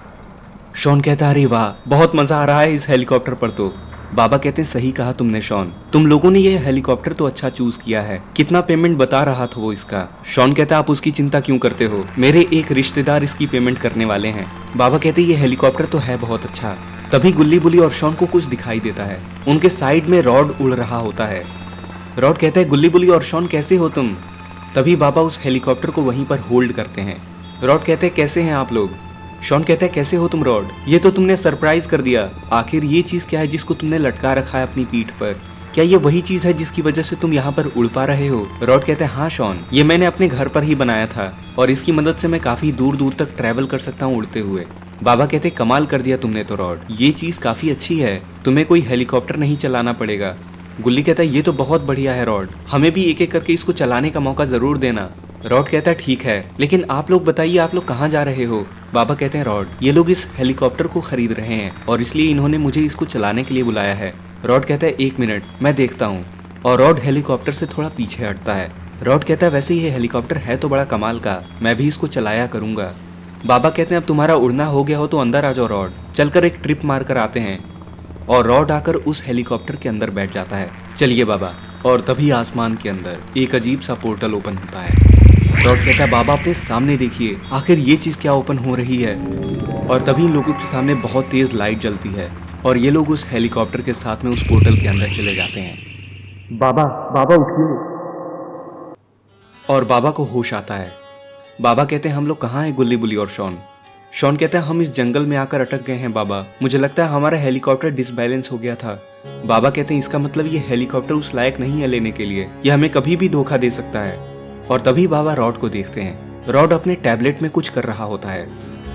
शॉन कहता है अरे वाह बहुत मजा आ रहा है इस हेलीकॉप्टर पर तो। बाबा कहते हैं सही कहा तुमने शॉन, तुम लोगों ने ये हेलीकॉप्टर तो अच्छा चूज किया है। कितना पेमेंट बता रहा था वो इसका? शॉन कहता है आप उसकी चिंता क्यों करते हो, मेरे एक रिश्तेदार इसकी पेमेंट करने वाले हैं। बाबा कहते हैं ये हेलीकॉप्टर तो है बहुत अच्छा। तभी गुल्ली बुल्ली और शॉन को कुछ दिखाई देता है, उनके साइड में रॉड उड़ रहा होता है। रॉड कहता है गुल्ली बुल्ली और शॉन कैसे हो तुम? तभी बाबा उस हेलीकॉप्टर को वहीं पर होल्ड करते हैं। रॉड कहते हैं कैसे हैं आप लोग? शॉन कहता है कैसे हो तुम रॉड, ये तो तुमने सरप्राइज कर दिया। आखिर ये चीज क्या है जिसको तुमने लटका रखा है अपनी पीठ पर? क्या ये वही चीज है जिसकी वजह से तुम यहाँ पर उड़ पा रहे हो? रॉड कहते हैं हाँ शॉन, ये मैंने अपने घर पर ही बनाया था और इसकी मदद से मैं काफी दूर दूर तक ट्रैवल कर सकता हूँ उड़ते हुए। बाबा कहते कमाल कर दिया तुमने तो रॉड, ये चीज काफी अच्छी है, तुम्हें कोई हेलीकॉप्टर नहीं चलाना पड़ेगा। गुल्ली कहता है ये तो बहुत बढ़िया है रॉड, हमें भी एक एक करके इसको चलाने का मौका जरूर देना। रॉड कहता है ठीक है, लेकिन आप लोग बताइए आप लोग कहाँ जा रहे हो? बाबा कहते हैं रॉड, ये लोग इस हेलीकॉप्टर को खरीद रहे हैं और इसलिए इन्होंने मुझे इसको चलाने के लिए बुलाया है। रॉड कहता है 1 मिनट मैं देखता हूँ, और रॉड हेलीकॉप्टर से थोड़ा पीछे हटता है। रॉड कहता है वैसे ये हेलीकॉप्टर है तो बड़ा कमाल का, मैं भी इसको चलाया करूँगा। बाबा कहते हैं अब तुम्हारा उड़ना हो गया हो तो अंदर आ जाओ रॉड, चलकर एक ट्रिप मार कर आते हैं। और रॉड आकर उस हेलीकॉप्टर के अंदर बैठ जाता है। चलिए बाबा। और तभी आसमान के अंदर एक अजीब सा पोर्टल ओपन होता है। रॉड कहता है बाबा अपने सामने देखिए, आखिर ये चीज़ क्या ओपन हो रही है। और तभी इन लोगों के सामने बहुत तेज़ लाइट जलती है और ये लोग उस हेलीकॉप्टर के साथ में उस पोर्टल के अंदर चले जाते हैं। बाबा बाबा उठिए। और बाबा को होश आता है। बाबा कहते हैं हम लोग कहाँ हैं गुल्ली बुल्ली और शॉन। शॉन कहता है हम इस जंगल में आकर अटक गए हैं बाबा, मुझे लगता है हमारा हेलीकॉप्टर डिसबैलेंस हो गया था। बाबा कहते हैं इसका मतलब ये हेलीकॉप्टर उस लायक नहीं है लेने के लिए, ये हमें कभी भी धोखा दे सकता है। और तभी बाबा रॉड को देखते हैं। रॉड अपने टैबलेट में कुछ कर रहा होता है।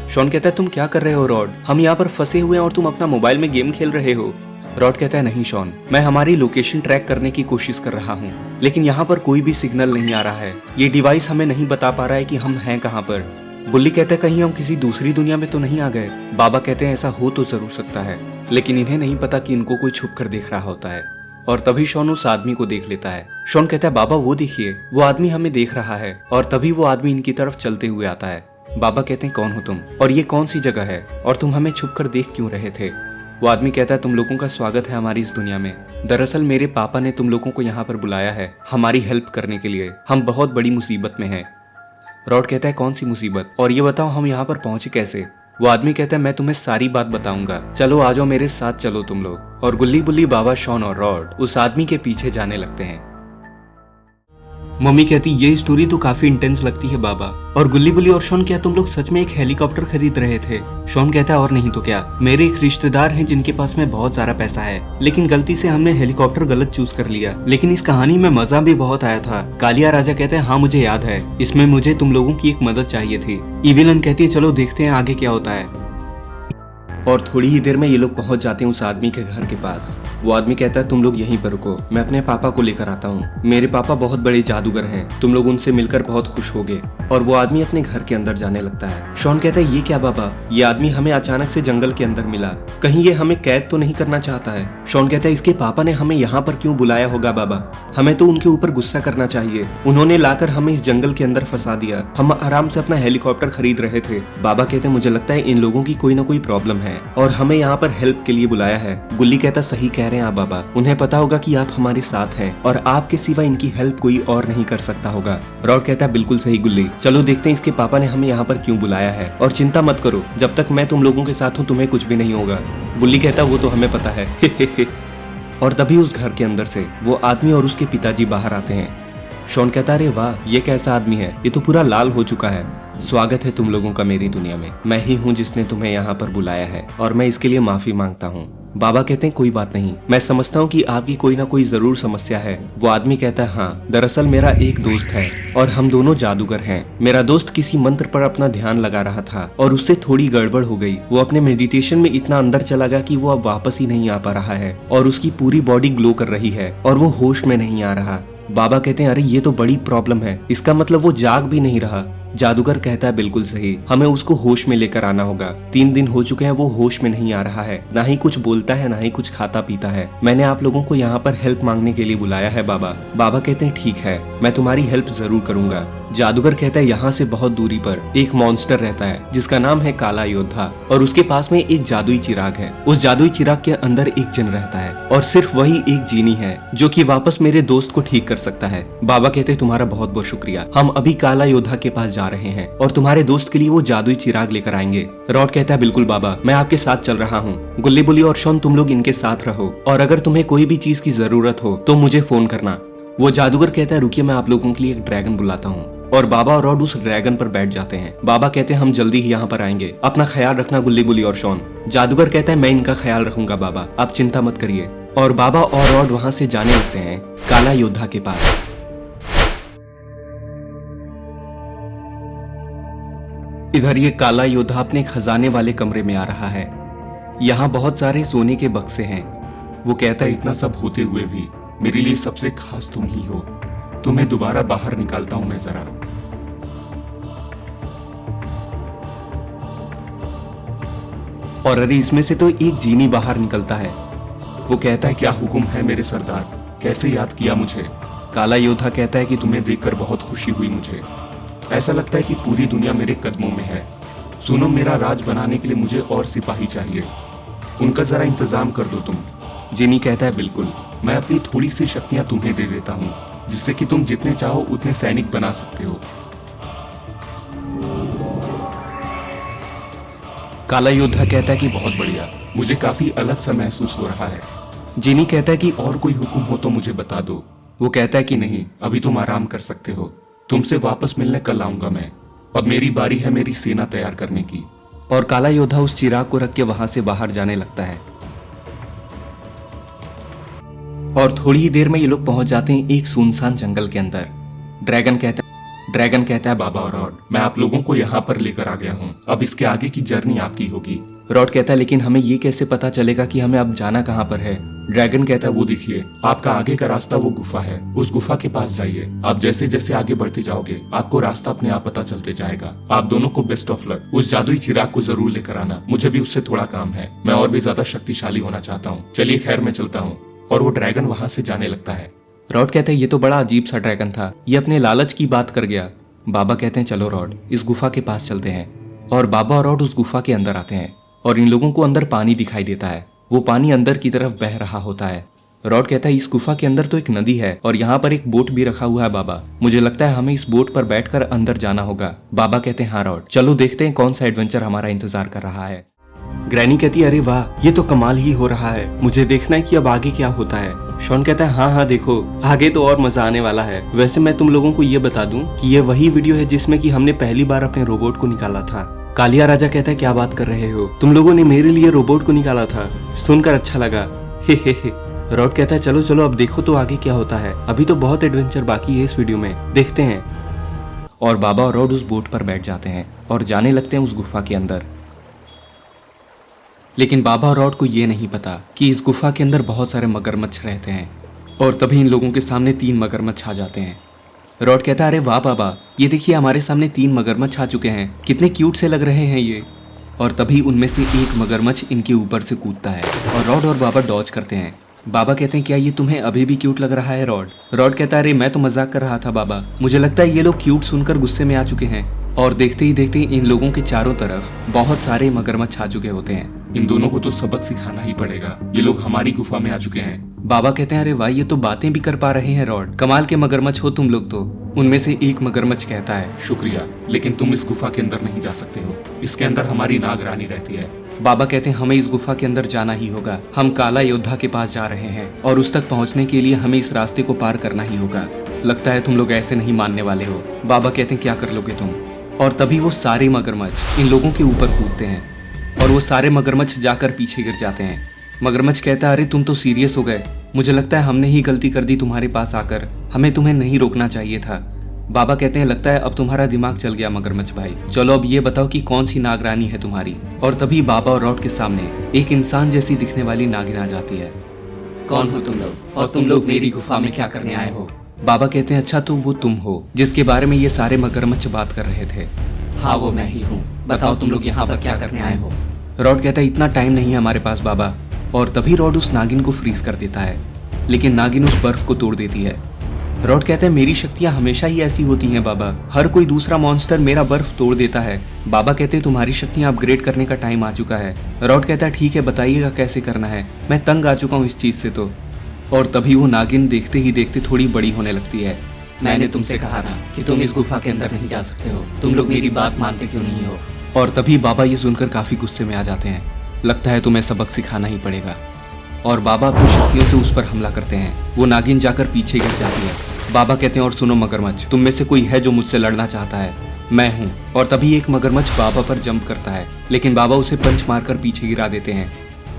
शॉन कहता है तुम क्या कर रहे हो रॉड, हम यहाँ पर फंसे हुए हैं और तुम अपना मोबाइल में गेम खेल रहे हो। रॉड कहता है नहीं शॉन, मैं हमारी लोकेशन ट्रैक करने की कोशिश कर रहा हूँ, लेकिन यहाँ पर कोई भी सिग्नल नहीं आ रहा है। ये डिवाइस हमें नहीं बता पा रहा है कि हम हैं कहाँ पर। बुल्ली कहता है कहीं हम किसी दूसरी दुनिया में तो नहीं आ गए। बाबा कहते हैं ऐसा हो तो जरूर सकता है, लेकिन इन्हें नहीं पता कि इनको कोई छुप कर देख रहा होता है। और तभी शॉन उस आदमी को देख लेता है। शॉन कहता है बाबा वो देखिए, वो आदमी हमें देख रहा है। और तभी वो आदमी इनकी तरफ चलते हुए आता है। बाबा कहते हैं कौन हो तुम और ये कौन सी जगह है और तुम हमें छुप कर देख क्यों रहे थे। वो आदमी कहता है तुम लोगों का स्वागत है हमारी इस दुनिया में। दरअसल मेरे पापा ने तुम लोगों को यहाँ पर बुलाया है हमारी हेल्प करने के लिए, हम बहुत बड़ी मुसीबत में हैं। रॉड कहता है कौन सी मुसीबत, और ये बताओ हम यहाँ पर पहुंचे कैसे। वो आदमी कहता है मैं तुम्हें सारी बात बताऊंगा, चलो आ जाओ मेरे साथ चलो तुम लोग। और गुल्ली बुल्ली, बाबा, शॉन और रॉड उस आदमी के पीछे जाने लगते हैं। मम्मी कहती ये स्टोरी तो काफी इंटेंस लगती है बाबा। और गुल्ली बुल्ली और शॉन क्या तुम लोग सच में एक हेलीकॉप्टर खरीद रहे थे। शॉन कहता है और नहीं तो क्या, मेरे एक रिश्तेदार हैं जिनके पास में बहुत सारा पैसा है, लेकिन गलती से हमने हेलीकॉप्टर गलत चूज कर लिया, लेकिन इस कहानी में मजा भी बहुत आया था। कालिया राजा कहते हैं हाँ मुझे याद है, इसमें मुझे तुम लोगों की एक मदद चाहिए थी। इविलन कहती है चलो देखते हैं आगे क्या होता है। और थोड़ी ही देर में ये लोग पहुंच जाते हैं उस आदमी के घर के पास। वो आदमी कहता है तुम लोग यहीं पर रुको, मैं अपने पापा को लेकर आता हूँ। मेरे पापा बहुत बड़े जादूगर हैं, तुम लोग उनसे मिलकर बहुत खुश होगे। और वो आदमी अपने घर के अंदर जाने लगता है। शॉन कहता है ये क्या बाबा, ये आदमी हमें अचानक से जंगल के अंदर मिला, कहीं ये हमें कैद तो नहीं करना चाहता है। शॉन कहता है इसके पापा ने हमें यहाँ पर क्यों बुलाया होगा बाबा, हमें तो उनके ऊपर गुस्सा करना चाहिए, उन्होंने लाकर हमें इस जंगल के अंदर फंसा दिया, हम आराम से अपना हेलीकॉप्टर खरीद रहे थे। बाबा कहते हैं मुझे लगता है इन लोगों की कोई ना कोई प्रॉब्लम है और हमें यहाँ पर हेल्प के लिए बुलाया है। गुल्ली कहता सही कह रहे हैं आप बाबा, उन्हें पता होगा कि आप हमारे साथ हैं और आपके सिवा इनकी हेल्प कोई और नहीं कर सकता होगा। रॉड कहता है बिल्कुल सही गुल्ली, चलो देखते हैं इसके पापा ने हमें यहाँ पर क्यों बुलाया है, और चिंता मत करो, जब तक मैं तुम लोगों के साथ हूँ तुम्हें कुछ भी नहीं होगा। गुल्ली कहता वो तो हमें पता है। और तभी उस घर के अंदर से वो आदमी और उसके पिताजी बाहर आते हैं। शॉन कहता अरे वाह ये कैसा आदमी है, ये तो पूरा लाल हो चुका है। स्वागत है तुम लोगों का मेरी दुनिया में, मैं ही हूँ जिसने तुम्हें यहाँ पर बुलाया है और मैं इसके लिए माफी मांगता हूँ। बाबा कहते हैं कोई बात नहीं, मैं समझता हूँ कि आपकी कोई ना कोई जरूर समस्या है। वो आदमी कहता है हाँ, दरअसल मेरा एक दोस्त है और हम दोनों जादूगर हैं। मेरा दोस्त किसी मंत्र पर अपना ध्यान लगा रहा था और उससे थोड़ी गड़बड़ हो गई। वो अपने मेडिटेशन में इतना अंदर चला गया कि वो अब वापस ही नहीं आ पा रहा है और उसकी पूरी बॉडी ग्लो कर रही है और वो होश में नहीं आ रहा। बाबा कहते हैं अरे ये तो बड़ी प्रॉब्लम है, इसका मतलब वो जाग भी नहीं रहा। जादूगर कहता है बिल्कुल सही, हमें उसको होश में लेकर आना होगा। 3 दिन हो चुके हैं वो होश में नहीं आ रहा है, ना ही कुछ बोलता है ना ही कुछ खाता पीता है। मैंने आप लोगों को यहाँ पर हेल्प मांगने के लिए बुलाया है बाबा। बाबा कहते हैं ठीक है, मैं तुम्हारी हेल्प जरूर करूंगा। जादूगर कहता है यहाँ से बहुत दूरी पर एक मॉन्स्टर रहता है जिसका नाम है काला योद्धा और उसके पास में एक जादुई चिराग है। उस जादुई चिराग के अंदर एक जिन रहता है और सिर्फ वही एक जीनी है जो कि वापस मेरे दोस्त को ठीक कर सकता है। बाबा कहते हैं तुम्हारा बहुत बहुत शुक्रिया, हम अभी काला योद्धा के पास जा रहे हैं और तुम्हारे दोस्त के लिए वो जादुई चिराग लेकर आएंगे। रॉड कहता है बिल्कुल बाबा, मैं आपके साथ चल रहा हूँ। गुल्ली बुल्ली और शॉन तुम लोग इनके साथ रहो और अगर तुम्हें कोई भी चीज की जरूरत हो तो मुझे फोन करना। वो जादूगर कहता है रुकिए मैं आप लोगों के लिए एक ड्रैगन बुलाता हूँ। और बाबा और रॉड उस ड्रैगन पर बैठ जाते हैं। बाबा कहते हैं हम जल्दी ही यहाँ पर आएंगे, अपना ख्याल रखना गुल्ली बुल्ली और शॉन। जादूगर कहता है मैं इनका ख्याल रखूंगा बाबा, आप चिंता मत करिए। और बाबा और रॉड वहाँ से जाने लगते हैं काला योद्धा के पास। इधर ये काला योद्धा अपने खजाने वाले कमरे में आ रहा है। यहाँ बहुत सारे सोने के बक्से हैं। वो कहता है इतना सब होते हुए भी मेरे लिए सबसे खास तुम ही हो, तुम्हें दोबारा बाहर निकालता हूं मैं जरा। और अरे इसमें से तो एक जीनी बाहर निकलता है। वो कहता है क्या हुक्म है मेरे सरदार, कैसे याद किया मुझे? काला योद्धा कहता है कि तुम्हें देखकर बहुत खुशी हुई मुझे। ऐसा लगता है कि पूरी दुनिया मेरे कदमों में है। सुनो, मेरा राज बनाने के लिए मुझे और सिपाही चाहिए, उनका जरा इंतजाम कर दो तुम। जिनी कहता है बिल्कुल, मैं अपनी थोड़ी सी शक्तियां तुम्हें दे देता हूँ, जिससे कि तुम जितने चाहो उतने सैनिक बना सकते हो। काला योद्धा कहता है कि बहुत बढ़िया, मुझे काफी अलग सा महसूस हो रहा है। जिनी कहता है कि और कोई हुक्म हो तो मुझे बता दो। वो कहता है कि नहीं, अभी तुम आराम कर सकते हो, तुमसे वापस मिलने कल आऊंगा मैं। अब मेरी बारी है मेरी सेना तैयार करने की। और काला योद्धा उस चिराग को रख के वहां से बाहर जाने लगता है। और थोड़ी ही देर में ये लोग पहुंच जाते हैं एक सुनसान जंगल के अंदर। ड्रैगन कहता है बाबा और रॉड, मैं आप लोगों को यहाँ पर लेकर आ गया हूँ, अब इसके आगे की जर्नी आपकी होगी। रॉड कहता है लेकिन हमें ये कैसे पता चलेगा कि हमें अब जाना कहाँ पर है? ड्रैगन कहता है वो देखिए, आपका आगे का रास्ता वो गुफा है, उस गुफा के पास जाइए। आप जैसे जैसे आगे बढ़ते जाओगे आपको रास्ता अपने आप पता चलते जाएगा। आप दोनों को बेस्ट ऑफ लक। उस जादुई चिराग को जरूर लेकर आना, मुझे भी उससे थोड़ा काम है, मैं और भी ज्यादा शक्तिशाली होना चाहता हूँ। चलिए खैर, मैं चलता हूँ। और वो ड्रैगन वहां से जाने लगता है। रॉड कहते हैं ये तो बड़ा अजीब सा ड्रैगन था, ये अपने लालच की बात कर गया। बाबा कहते हैं चलो रॉड, इस गुफा के पास चलते हैं। और बाबा और रॉड उस गुफा के अंदर आते हैं और इन लोगों को अंदर पानी दिखाई देता है। वो पानी अंदर की तरफ बह रहा होता है। रॉड कहता है इस गुफा के अंदर तो एक नदी है और यहाँ पर एक बोट भी रखा हुआ है बाबा, मुझे लगता है हमें इस बोट पर बैठकर अंदर जाना होगा। बाबा कहते हैं हाँ रॉड, चलो देखते हैं कौन सा एडवेंचर हमारा इंतजार कर रहा है। ग्रैनी कहती है अरे वाह, ये तो कमाल ही हो रहा है, मुझे देखना है कि अब आगे क्या होता है। शॉन कहता है हाँ देखो, आगे तो और मजा आने वाला है। वैसे मैं तुम लोगों को ये बता दूं कि ये वही वीडियो है जिसमें कि हमने पहली बार अपने रोबोट को निकाला था। कालिया राजा कहता है क्या बात कर रहे हो, तुम लोगों ने मेरे लिए रोबोट को निकाला था, सुनकर अच्छा लगा। हे। रॉड कहता है चलो चलो अब देखो तो आगे क्या होता है, अभी तो बहुत एडवेंचर बाकी है इस वीडियो में, देखते हैं। और बाबा और रॉड उस बोट पर बैठ जाते हैं और जाने लगते हैं उस गुफा के अंदर। लेकिन बाबा और रॉड को ये नहीं पता कि इस गुफा के अंदर बहुत सारे मगरमच्छ रहते हैं। और तभी इन लोगों के सामने 3 मगरमच्छ आ जाते हैं। रॉड कहता है अरे वाह बाबा, ये देखिए हमारे सामने 3 मगरमच्छ आ चुके हैं, कितने क्यूट से लग रहे हैं ये। और तभी उनमें से एक मगरमच्छ इनके ऊपर से कूदता है और रॉड और बाबा डॉज करते हैं। बाबा कहते हैं क्या ये तुम्हें अभी भी क्यूट लग रहा है रॉड? रॉड कहता है अरे मैं तो मजाक कर रहा था बाबा, मुझे लगता है ये लोग क्यूट सुनकर गुस्से में आ चुके हैं। और देखते ही देखते इन लोगों के चारों तरफ बहुत सारे मगरमच्छ आ चुके होते हैं। इन दोनों को तो सबक सिखाना ही पड़ेगा, ये लोग हमारी गुफा में आ चुके हैं। बाबा कहते हैं अरे वाह, ये तो बातें भी कर पा रहे हैं रॉड, कमाल के मगरमच्छ हो तुम लोग तो। उनमें से एक मगरमच्छ कहता है शुक्रिया, लेकिन तुम इस गुफा के अंदर नहीं जा सकते हो, इसके अंदर हमारी नाग रानी रहती है। बाबा कहते हैं हमें इस गुफा के अंदर जाना ही होगा, हम काला योद्धा के पास जा रहे हैं और उस तक पहुंचने के लिए हमें इस रास्ते को पार करना ही होगा। लगता है तुम लोग ऐसे नहीं मानने वाले हो। बाबा कहते हैं क्या कर लोगे तुम? और तभी वो सारे मगरमच्छ इन लोगों के ऊपर कूदते हैं और वो सारे मगरमच्छ जाकर पीछे गिर जाते हैं। मगरमच्छ कहता है अरे तुम तो सीरियस हो गए, मुझे लगता है हमने ही गलती कर दी तुम्हारे पास आकर, हमें तुम्हें नहीं रोकना चाहिए था। बाबा कहते हैं लगता है अब तुम्हारा दिमाग चल गया मगरमच्छ भाई, चलो अब ये बताओ कि कौन सी नागरानी है तुम्हारी। और तभी बाबा और रॉड के सामने एक इंसान जैसी दिखने वाली नागिन आ जाती है। कौन हो तुम लोग और तुम लोग मेरी गुफा में क्या करने आए हो? बाबा कहते हैं अच्छा तो वो तुम हो जिसके बारे में ये सारे मगरमच्छ बात कर रहे थे। हाँ वो मैं ही हूँ, बताओ तुम लोग यहाँ पर क्या करने आए हो? रॉड कहता है इतना टाइम नहीं है हमारे पास बाबा। और तभी रॉड उस नागिन को फ्रीज कर देता है, लेकिन नागिन उस बर्फ को तोड़ देती है। रॉड कहता है मेरी शक्तियां हमेशा ही ऐसी होती हैं बाबा, हर कोई दूसरा मॉन्स्टर मेरा बर्फ तोड़ देता है। बाबा कहते हैं तुम्हारी शक्तियां अपग्रेड करने का टाइम आ चुका है। रॉड कहता है ठीक है बताइएगा कैसे करना है, मैं तंग आ चुका हूँ इस चीज से तो। और तभी वो नागिन देखते ही देखते थोड़ी बड़ी होने लगती है। मैंने तुमसे कहा ना कि तुम इस गुफा के अंदर नहीं जा सकते हो, तुम लोग मेरी बात मानते क्यों नहीं हो? और तभी बाबा ये सुनकर काफी गुस्से में आ जाते हैं, लगता है तुम्हें सबक सिखाना ही पड़ेगा। और बाबा अपनी शक्तियों से उस पर हमला करते हैं, वो नागिन जाकर पीछे गिर जाती है। बाबा कहते हैं और सुनो मगरमच्छ, तुम में से कोई है जो मुझसे लड़ना चाहता है? मैं हूँ। और तभी एक मगरमच्छ बाबा पर जंप करता है, लेकिन बाबा उसे पंच मारकर पीछे गिरा देते हैं।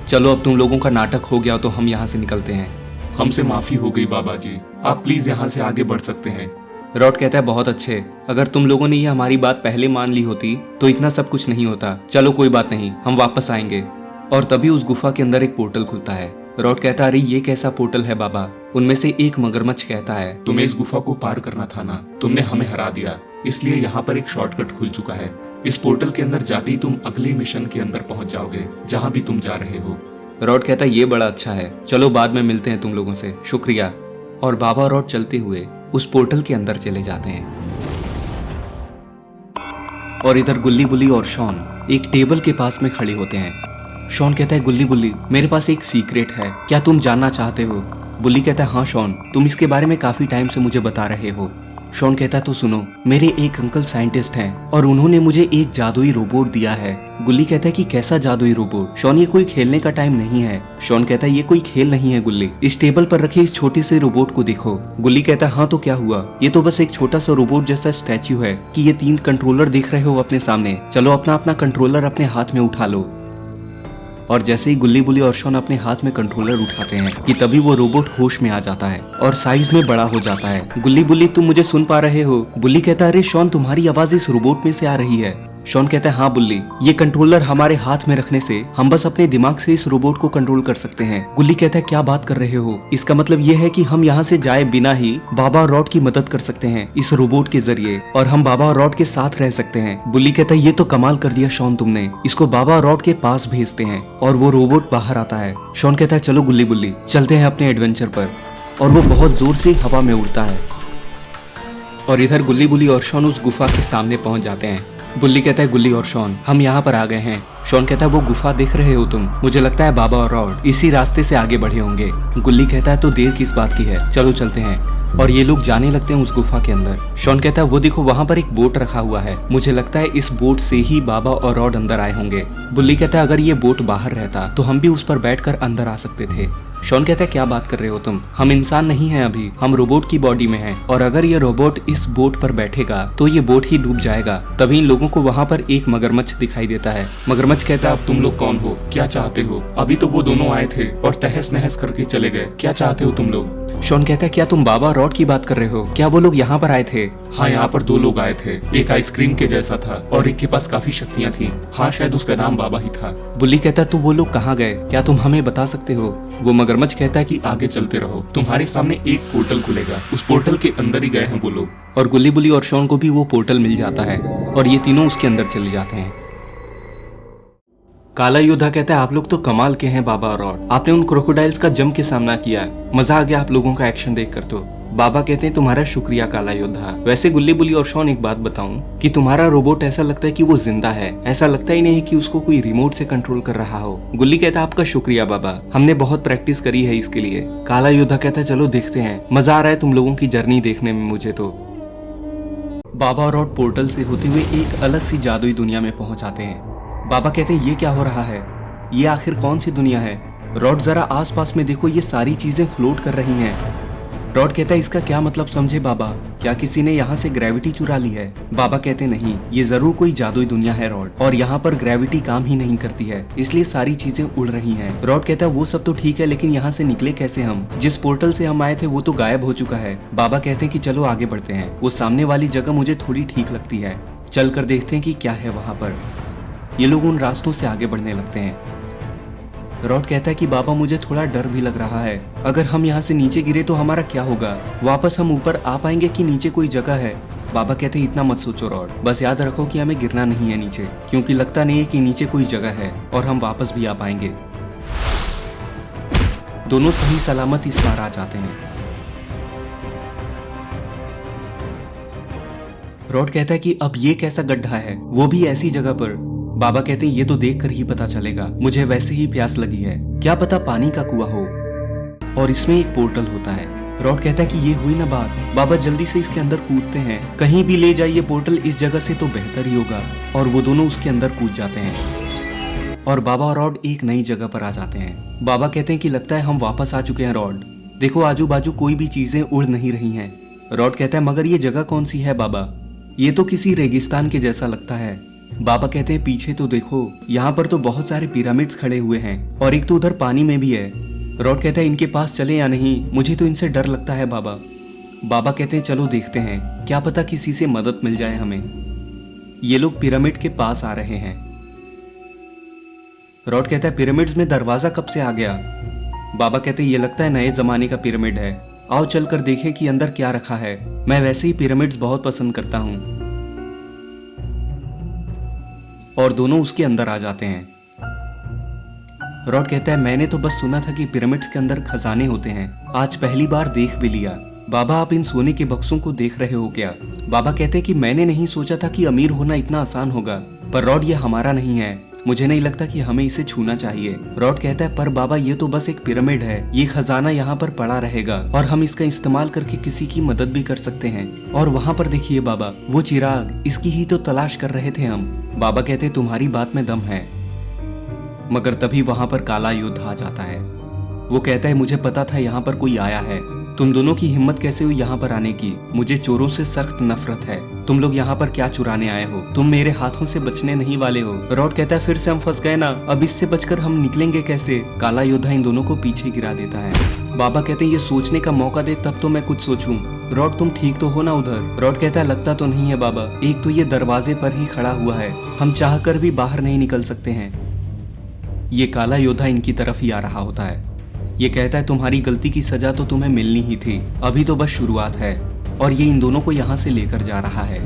चलो अब तुम लोगों का नाटक हो गया तो हम यहाँ से निकलते हैं। हमसे माफी हो गई बाबा जी, आप प्लीज यहाँ से आगे बढ़ सकते हैं। रॉड कहता है बहुत अच्छे, अगर तुम लोगों ने ये हमारी बात पहले मान ली होती तो इतना सब कुछ नहीं होता। चलो कोई बात नहीं, हम वापस आएंगे। और तभी उस गुफा के अंदर एक पोर्टल खुलता है। रॉड कहता है अरे ये कैसा पोर्टल है बाबा? उनमें से एक मगरमच्छ कहता है तुम्हें इस गुफा को पार करना था ना, तुमने हमें हरा दिया, इसलिए यहाँ पर एक शॉर्टकट खुल चुका है। इस पोर्टल के अंदर जाते ही तुम अगले मिशन के अंदर पहुंच जाओगे जहाँ भी तुम जा रहे हो। रॉड कहता है ये बड़ा अच्छा है, चलो बाद में मिलते हैं तुम लोगों से, शुक्रिया। और बाबा और रॉड चलते हुए उस पोर्टल के अंदर चले जाते हैं। और इधर गुल्ली बुल्ली और शॉन एक टेबल के पास में खड़े होते हैं। शॉन कहता है गुल्ली बुल्ली मेरे पास एक सीक्रेट है, क्या तुम जानना चाहते हो? बुल्ली कहता है हाँ शॉन, तुम इसके बारे में काफी टाइम से मुझे बता रहे हो। शॉन कहता है तो सुनो, मेरे एक अंकल साइंटिस्ट हैं और उन्होंने मुझे एक जादुई रोबोट दिया है। गुल्ली कहता है कि कैसा जादुई रोबोट? शॉन ये कोई खेलने का टाइम नहीं है। शॉन कहता है ये कोई खेल नहीं है गुल्ली, इस टेबल पर रखे इस छोटे से रोबोट को देखो। गुल्ली कहता है हाँ तो क्या हुआ, ये तो बस एक छोटा सा रोबोट जैसा स्टैच्यू है कि ये 3 कंट्रोलर देख रहे हो अपने सामने, चलो अपना अपना कंट्रोलर अपने हाथ में उठा लो। और जैसे ही गुल्ली बुल्ली और शॉन अपने हाथ में कंट्रोलर उठाते हैं कि तभी वो रोबोट होश में आ जाता है और साइज में बड़ा हो जाता है। गुल्ली बुल्ली तुम मुझे सुन पा रहे हो? बुल्ली कहता है अरे शॉन तुम्हारी आवाज इस रोबोट में से आ रही है। शॉन कहता है हाँ बुल्ली, ये कंट्रोलर हमारे हाथ में रखने से हम बस अपने दिमाग से इस रोबोट को कंट्रोल कर सकते हैं। गुल्ली कहता है क्या बात कर रहे हो, इसका मतलब ये है कि हम यहाँ से जाए बिना ही बाबा और रॉड की मदद कर सकते हैं इस रोबोट के जरिए, और हम बाबा और रॉड के साथ रह सकते हैं। बुल्ली कहता है ये तो कमाल कर दिया शॉन तुमने, इसको बाबा और रॉड के पास भेजते हैं और वो रोबोट बाहर आता है। शॉन कहता है चलो गुल्ली बुल्ली चलते हैं अपने एडवेंचर पर, और वो बहुत जोर से हवा में उड़ता है। और इधर गुल्ली बुल्ली और शॉन उस गुफा के सामने पहुंच जाते हैं। बुल्ली कहता है गुल्ली और शॉन हम यहाँ पर आ गए हैं। शॉन कहता है वो गुफा देख रहे हो तुम, मुझे लगता है बाबा और रॉड इसी रास्ते से आगे बढ़े होंगे। गुल्ली कहता है तो देर किस बात की है, चलो चलते हैं। और ये लोग जाने लगते हैं उस गुफा के अंदर। शॉन कहता है वो देखो वहाँ पर एक बोट रखा हुआ है, मुझे लगता है इस बोट से ही बाबा और रॉड अंदर आए होंगे। बुल्ली कहता है अगर ये बोट बाहर रहता तो हम भी उस पर बैठकर अंदर आ सकते थे। शॉन कहता है क्या बात कर रहे हो तुम, हम इंसान नहीं हैं अभी, हम रोबोट की बॉडी में हैं, और अगर ये रोबोट इस बोट पर बैठेगा तो ये बोट ही डूब जाएगा। तभी इन लोगों को वहाँ पर एक मगरमच्छ दिखाई देता है। मगरमच्छ कहता है अब तुम लोग कौन हो, क्या चाहते हो? अभी तो वो दोनों आए थे और तहस नहस करके चले गए, क्या चाहते हो तुम लोग? शॉन कहता है क्या तुम बाबा रॉड की बात कर रहे हो, क्या वो लोग यहाँ पर आए थे? हाँ यहाँ पर 2 लोग आए थे, एक आइसक्रीम के जैसा था और एक के पास काफी शक्तियाँ थी। हाँ शायद उसका नाम बाबा ही था। बुल्ली कहता है तो वो लोग कहाँ गए, क्या तुम हमें बता सकते हो? वो मगरमच्छ कहता है कि आगे चलते रहो, तुम्हारे सामने एक पोर्टल खुलेगा, उस पोर्टल के अंदर ही गए हैं वो लोग। और गुल्ली बुल्ली और शॉन को भी वो पोर्टल मिल जाता है और ये तीनों उसके अंदर चले जाते हैं। काला योद्धा कहता है आप लोग तो कमाल के हैं बाबा और रॉड, आपने उन क्रोकोडाइल्स का जम के सामना किया, मजा आ गया आप लोगों का एक्शन देखकर। तो बाबा कहते हैं तुम्हारा शुक्रिया काला योद्धा। वैसे गुल्ली बुल्ली और शॉन एक बात बताऊं कि तुम्हारा रोबोट ऐसा लगता है कि वो जिंदा है, ऐसा लगता ही नहीं है कि उसको कोई रिमोट से कंट्रोल कर रहा हो। गुल्ली कहता है आपका शुक्रिया बाबा, हमने बहुत प्रैक्टिस करी है इसके लिए। काला योद्धा कहता है चलो देखते हैं, मजा आ रहा है तुम लोगों की जर्नी देखने में मुझे तो। बाबा और रॉड पोर्टल से होते हुए एक अलग सी जादुई दुनिया में पहुंच आते हैं। बाबा कहते हैं ये क्या हो रहा है, ये आखिर कौन सी दुनिया है? रॉड जरा आसपास में देखो, ये सारी चीजें फ्लोट कर रही हैं। रॉड कहता है इसका क्या मतलब समझे बाबा, क्या किसी ने यहाँ से ग्रेविटी चुरा ली है? बाबा कहते नहीं, ये जरूर कोई जादुई दुनिया है रॉड, और यहाँ पर ग्रेविटी काम ही नहीं करती है, इसलिए सारी चीजें उड़ रही हैं। रॉड कहता है वो सब तो ठीक है, लेकिन यहाँ से निकले कैसे हम? जिस पोर्टल से हम आए थे वो तो गायब हो चुका है। बाबा कहते हैं कि चलो आगे बढ़ते हैं, वो सामने वाली जगह मुझे थोड़ी ठीक लगती है, चल कर देखते हैं कि क्या है वहाँ पर। ये लोग उन रास्तों से आगे बढ़ने लगते हैं। रॉड कहता है कि बाबा मुझे थोड़ा डर भी लग रहा है, अगर हम यहाँ से नीचे गिरे तो हमारा क्या होगा? वापस हम ऊपर आ पाएंगे कि नीचे कोई जगह है? बाबा कहते हैं इतना मत सोचो रॉड, बस याद रखो कि हमें गिरना नहीं है नीचे, क्योंकि लगता नहीं है कि नीचे कोई जगह है और हम वापस भी आ पाएंगे। दोनों सही सलामत इस पार आ जाते हैं। रॉड कहता है कि अब ये कैसा गड्ढा है, वो भी ऐसी जगह पर? बाबा कहते हैं ये तो देखकर ही पता चलेगा, मुझे वैसे ही प्यास लगी है, क्या पता पानी का कुआं हो, और इसमें एक पोर्टल होता है। रॉड कहता है कि ये हुई ना बात, बाबा जल्दी से इसके अंदर कूदते हैं, कहीं भी ले जाइए पोर्टल इस जगह से तो बेहतर ही होगा। और वो दोनों उसके अंदर कूद जाते हैं और बाबा और रॉड एक नई जगह पर आ जाते हैं। बाबा कहते हैं कि लगता है हम वापस आ चुके हैं रॉड, देखो आजू बाजू कोई भी चीजें उड़ नहीं रही हैं। रॉड कहता है मगर ये जगह कौन सी है बाबा, ये तो किसी रेगिस्तान के जैसा लगता है। बाबा कहते हैं पीछे तो देखो, यहाँ पर तो बहुत सारे पिरामिड्स खड़े हुए हैं और एक तो उधर पानी में भी है। रॉड कहता है इनके पास चले या नहीं, मुझे तो इनसे डर लगता है बाबा। बाबा कहते हैं चलो देखते हैं, क्या पता किसी से मदद मिल जाए हमें। ये लोग पिरामिड के पास आ रहे हैं। रॉड कहता है पिरामिड्स में दरवाजा कब से आ गया? बाबा कहते हैं ये लगता है नए जमाने का पिरामिड है, आओ चलकर देखें कि अंदर क्या रखा है। मैं वैसे ही पिरामिड्स बहुत पसंद करता हूँ। और दोनों उसके अंदर आ जाते हैं। रॉड कहता है मैंने तो बस सुना था कि पिरामिड्स के अंदर खजाने होते हैं, आज पहली बार देख भी लिया। बाबा आप इन सोने के बक्सों को देख रहे हो क्या? बाबा कहते हैं कि मैंने नहीं सोचा था कि अमीर होना इतना आसान होगा, पर रॉड ये हमारा नहीं है, मुझे नहीं लगता कि हमें इसे छूना चाहिए। रॉड कहता है पर बाबा ये तो बस एक पिरामिड है, ये खजाना यहाँ पर पड़ा रहेगा और हम इसका इस्तेमाल करके किसी की मदद भी कर सकते हैं। और वहाँ पर देखिए बाबा, वो चिराग, इसकी ही तो तलाश कर रहे थे हम। बाबा कहते तुम्हारी बात में दम है। मगर तभी वहाँ पर काला योद्धा आ जाता है। वो कहता है मुझे पता था यहाँ पर कोई आया है, तुम दोनों की हिम्मत कैसे हुई यहाँ पर आने की? मुझे चोरों से सख्त नफरत है, तुम लोग यहाँ पर क्या चुराने आए हो? तुम मेरे हाथों से बचने नहीं वाले हो। रॉड कहता है फिर से हम फंस गए ना, अब इससे बचकर हम निकलेंगे कैसे? काला योद्धा इन दोनों को पीछे गिरा देता है। बाबा कहते हैं ये सोचने का मौका दे तब तो मैं कुछ सोचूं। रॉड तुम ठीक तो हो ना उधर? रॉड कहता है लगता तो नहीं है बाबा, एक तो ये दरवाजे पर ही खड़ा हुआ है, हम चाहकर भी बाहर नहीं निकल सकते हैं। ये काला योद्धा इनकी तरफ ही आ रहा होता है। ये कहता है तुम्हारी गलती की सजा तो तुम्हें मिलनी ही थी, अभी तो बस शुरुआत है। और ये इन दोनों को यहाँ से लेकर जा रहा है।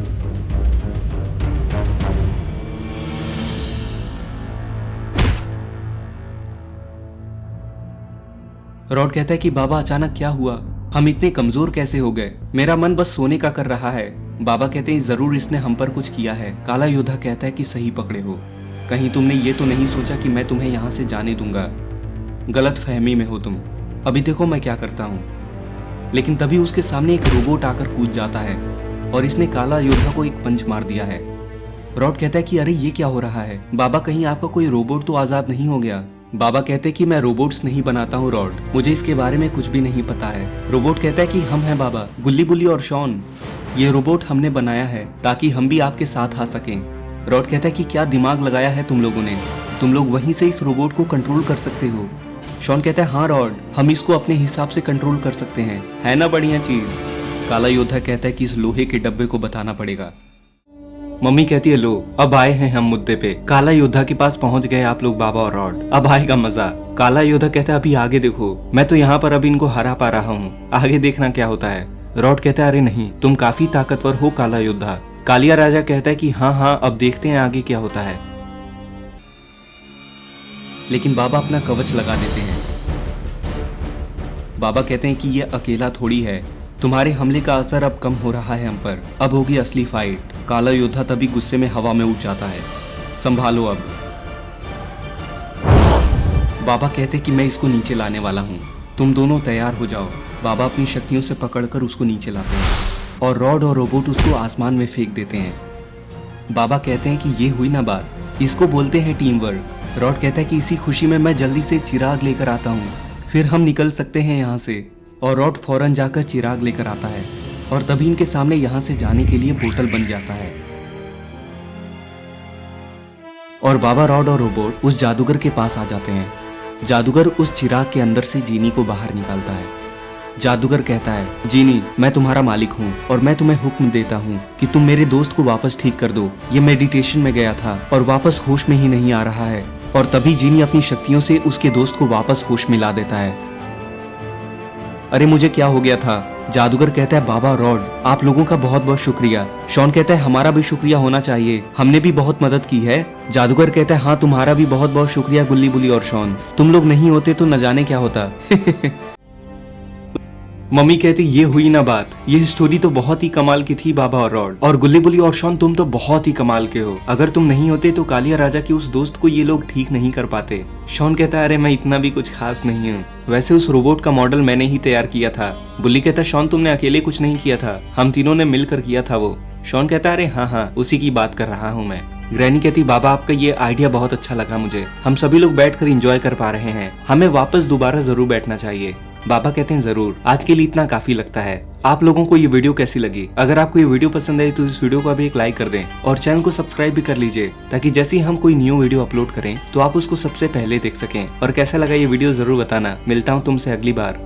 रॉड कहता है कि बाबा अचानक क्या हुआ, हम इतने कमजोर कैसे हो गए? मेरा मन बस सोने का कर रहा है। बाबा कहते हैं जरूर इसने हम पर कुछ किया है। काला योद्धा कहता है कि सही पकड़े हो, कहीं तुमने ये तो नहीं सोचा कि मैं तुम्हें यहाँ से जाने दूंगा? गलत फहमी में हो तुम, अभी देखो मैं क्या करता हूँ। लेकिन तभी उसके सामने एक रोबोट आकर कूद जाता है और इसने काला योद्धा को एक पंच मार दिया है। रॉड कहता है कि अरे ये क्या हो रहा है? बाबा कहीं आपका कोई रोबोट तो आजाद नहीं हो गया? बाबा कहते हैं कि मैं रोबोट्स नहीं बनाता हूँ रॉड, मुझे इसके बारे में कुछ भी नहीं पता है। रोबोट कहता है कि हम हैं बाबा, गुल्ली बुल्ली और शॉन, ये रोबोट हमने बनाया है ताकि हम भी आपके साथ आ सकें। रॉड कहता है कि क्या दिमाग लगाया है तुम लोगों ने, तुम लोग वहीं से इस रोबोट को कंट्रोल कर सकते हो। शॉन कहता है हाँ रॉड, हम इसको अपने हिसाब से कंट्रोल कर सकते हैं, है ना बढ़िया चीज? काला योद्धा कहता है कि इस लोहे के डब्बे को बताना पड़ेगा। मम्मी कहती है लो अब आए हैं हम मुद्दे पे। काला योद्धा के पास पहुंच गए आप लोग बाबा और रॉड, अब आएगा मजा। काला योद्धा कहता है अभी आगे देखो, मैं तो यहाँ पर अब इनको हरा पा रहा हूँ, आगे देखना क्या होता है। रॉड कहता है अरे नहीं, तुम काफी ताकतवर हो काला योद्धा। कालिया राजा कहता है कि हाँ अब देखते हैं आगे क्या होता है। लेकिन बाबा अपना कवच लगा देते हैं। बाबा कहते हैं कि ये अकेला थोड़ी है, तुम्हारे हमले का असर अब कम हो रहा है हम पर, अब होगी असली फाइट। काला योद्धा तभी गुस्से में हवा में उठ जाता है, संभालो अब। बाबा कहते कि मैं इसको नीचे लाने वाला हूँ, तुम दोनों तैयार हो जाओ। बाबा अपनी शक्तियों से पकड़कर उसको नीचे लाते हैं और रॉड और रोबोट उसको आसमान में फेंक देते हैं। बाबा कहते हैं कि ये हुई ना बात, इसको बोलते हैं टीम वर्क। रॉड कहता है कि इसी खुशी में मैं जल्दी से चिराग लेकर आता हूँ, फिर हम निकल सकते हैं यहाँ से। और रॉड फौरन जाकर चिराग लेकर आता है और तभी इनके सामने यहाँ से जाने के लिए पोर्टल बन जाता है। और बाबा, रॉड और रोबोट उस जादूगर के पास आ जाते हैं। जादूगर उस चिराग के अंदर से जीनी को बाहर निकालता है। जादूगर कहता है जीनी, मैं तुम्हारा मालिक हूँ और मैं तुम्हें हुक्म देता हूँ कि तुम मेरे दोस्त को वापस ठीक कर दो। ये मेडिटेशन में गया था और वापस होश में ही नहीं आ रहा है। और तभी जीनी अपनी शक्तियों से उसके दोस्त को वापस होश में ला देता है। अरे मुझे क्या हो गया था? जादूगर कहता है बाबा रॉड, आप लोगों का बहुत बहुत शुक्रिया। शॉन कहता है हमारा भी शुक्रिया होना चाहिए, हमने भी बहुत मदद की है। जादूगर कहता है हाँ तुम्हारा भी बहुत बहुत शुक्रिया गुल्ली बुल्ली और शॉन, तुम लोग नहीं होते तो न जाने क्या होता। मम्मी कहती ये हुई ना बात, ये स्टोरी तो बहुत ही कमाल की थी बाबा और रॉड, और गुल्ली बुल्ली और शॉन तुम तो बहुत ही कमाल के हो। अगर तुम नहीं होते तो कालिया राजा के उस दोस्त को ये लोग ठीक नहीं कर पाते। शॉन कहता है अरे मैं इतना भी कुछ खास नहीं हूँ, वैसे उस रोबोट का मॉडल मैंने ही तैयार किया था। बुल्ली कहता है शॉन तुमने अकेले कुछ नहीं किया था, हम तीनों ने मिलकर किया था वो। शॉन कहता है अरे हाँ उसी की बात कर रहा हूँ मैं। ग्रैनी कहती बाबा आपका ये आइडिया बहुत अच्छा लगा मुझे, हम सभी लोग बैठकर एंजॉय कर पा रहे हैं, हमें वापस दोबारा जरूर बैठना चाहिए। बाबा कहते हैं जरूर, आज के लिए इतना काफी लगता है। आप लोगों को ये वीडियो कैसी लगी? अगर आपको ये वीडियो पसंद आई तो इस वीडियो को अभी एक लाइक कर दें और चैनल को सब्सक्राइब भी कर लीजिए, ताकि जैसे ही हम कोई न्यू वीडियो अपलोड करें तो आप उसको सबसे पहले देख सकें। और कैसा लगा ये वीडियो जरूर बताना। मिलता हूँ तुमसे अगली बार।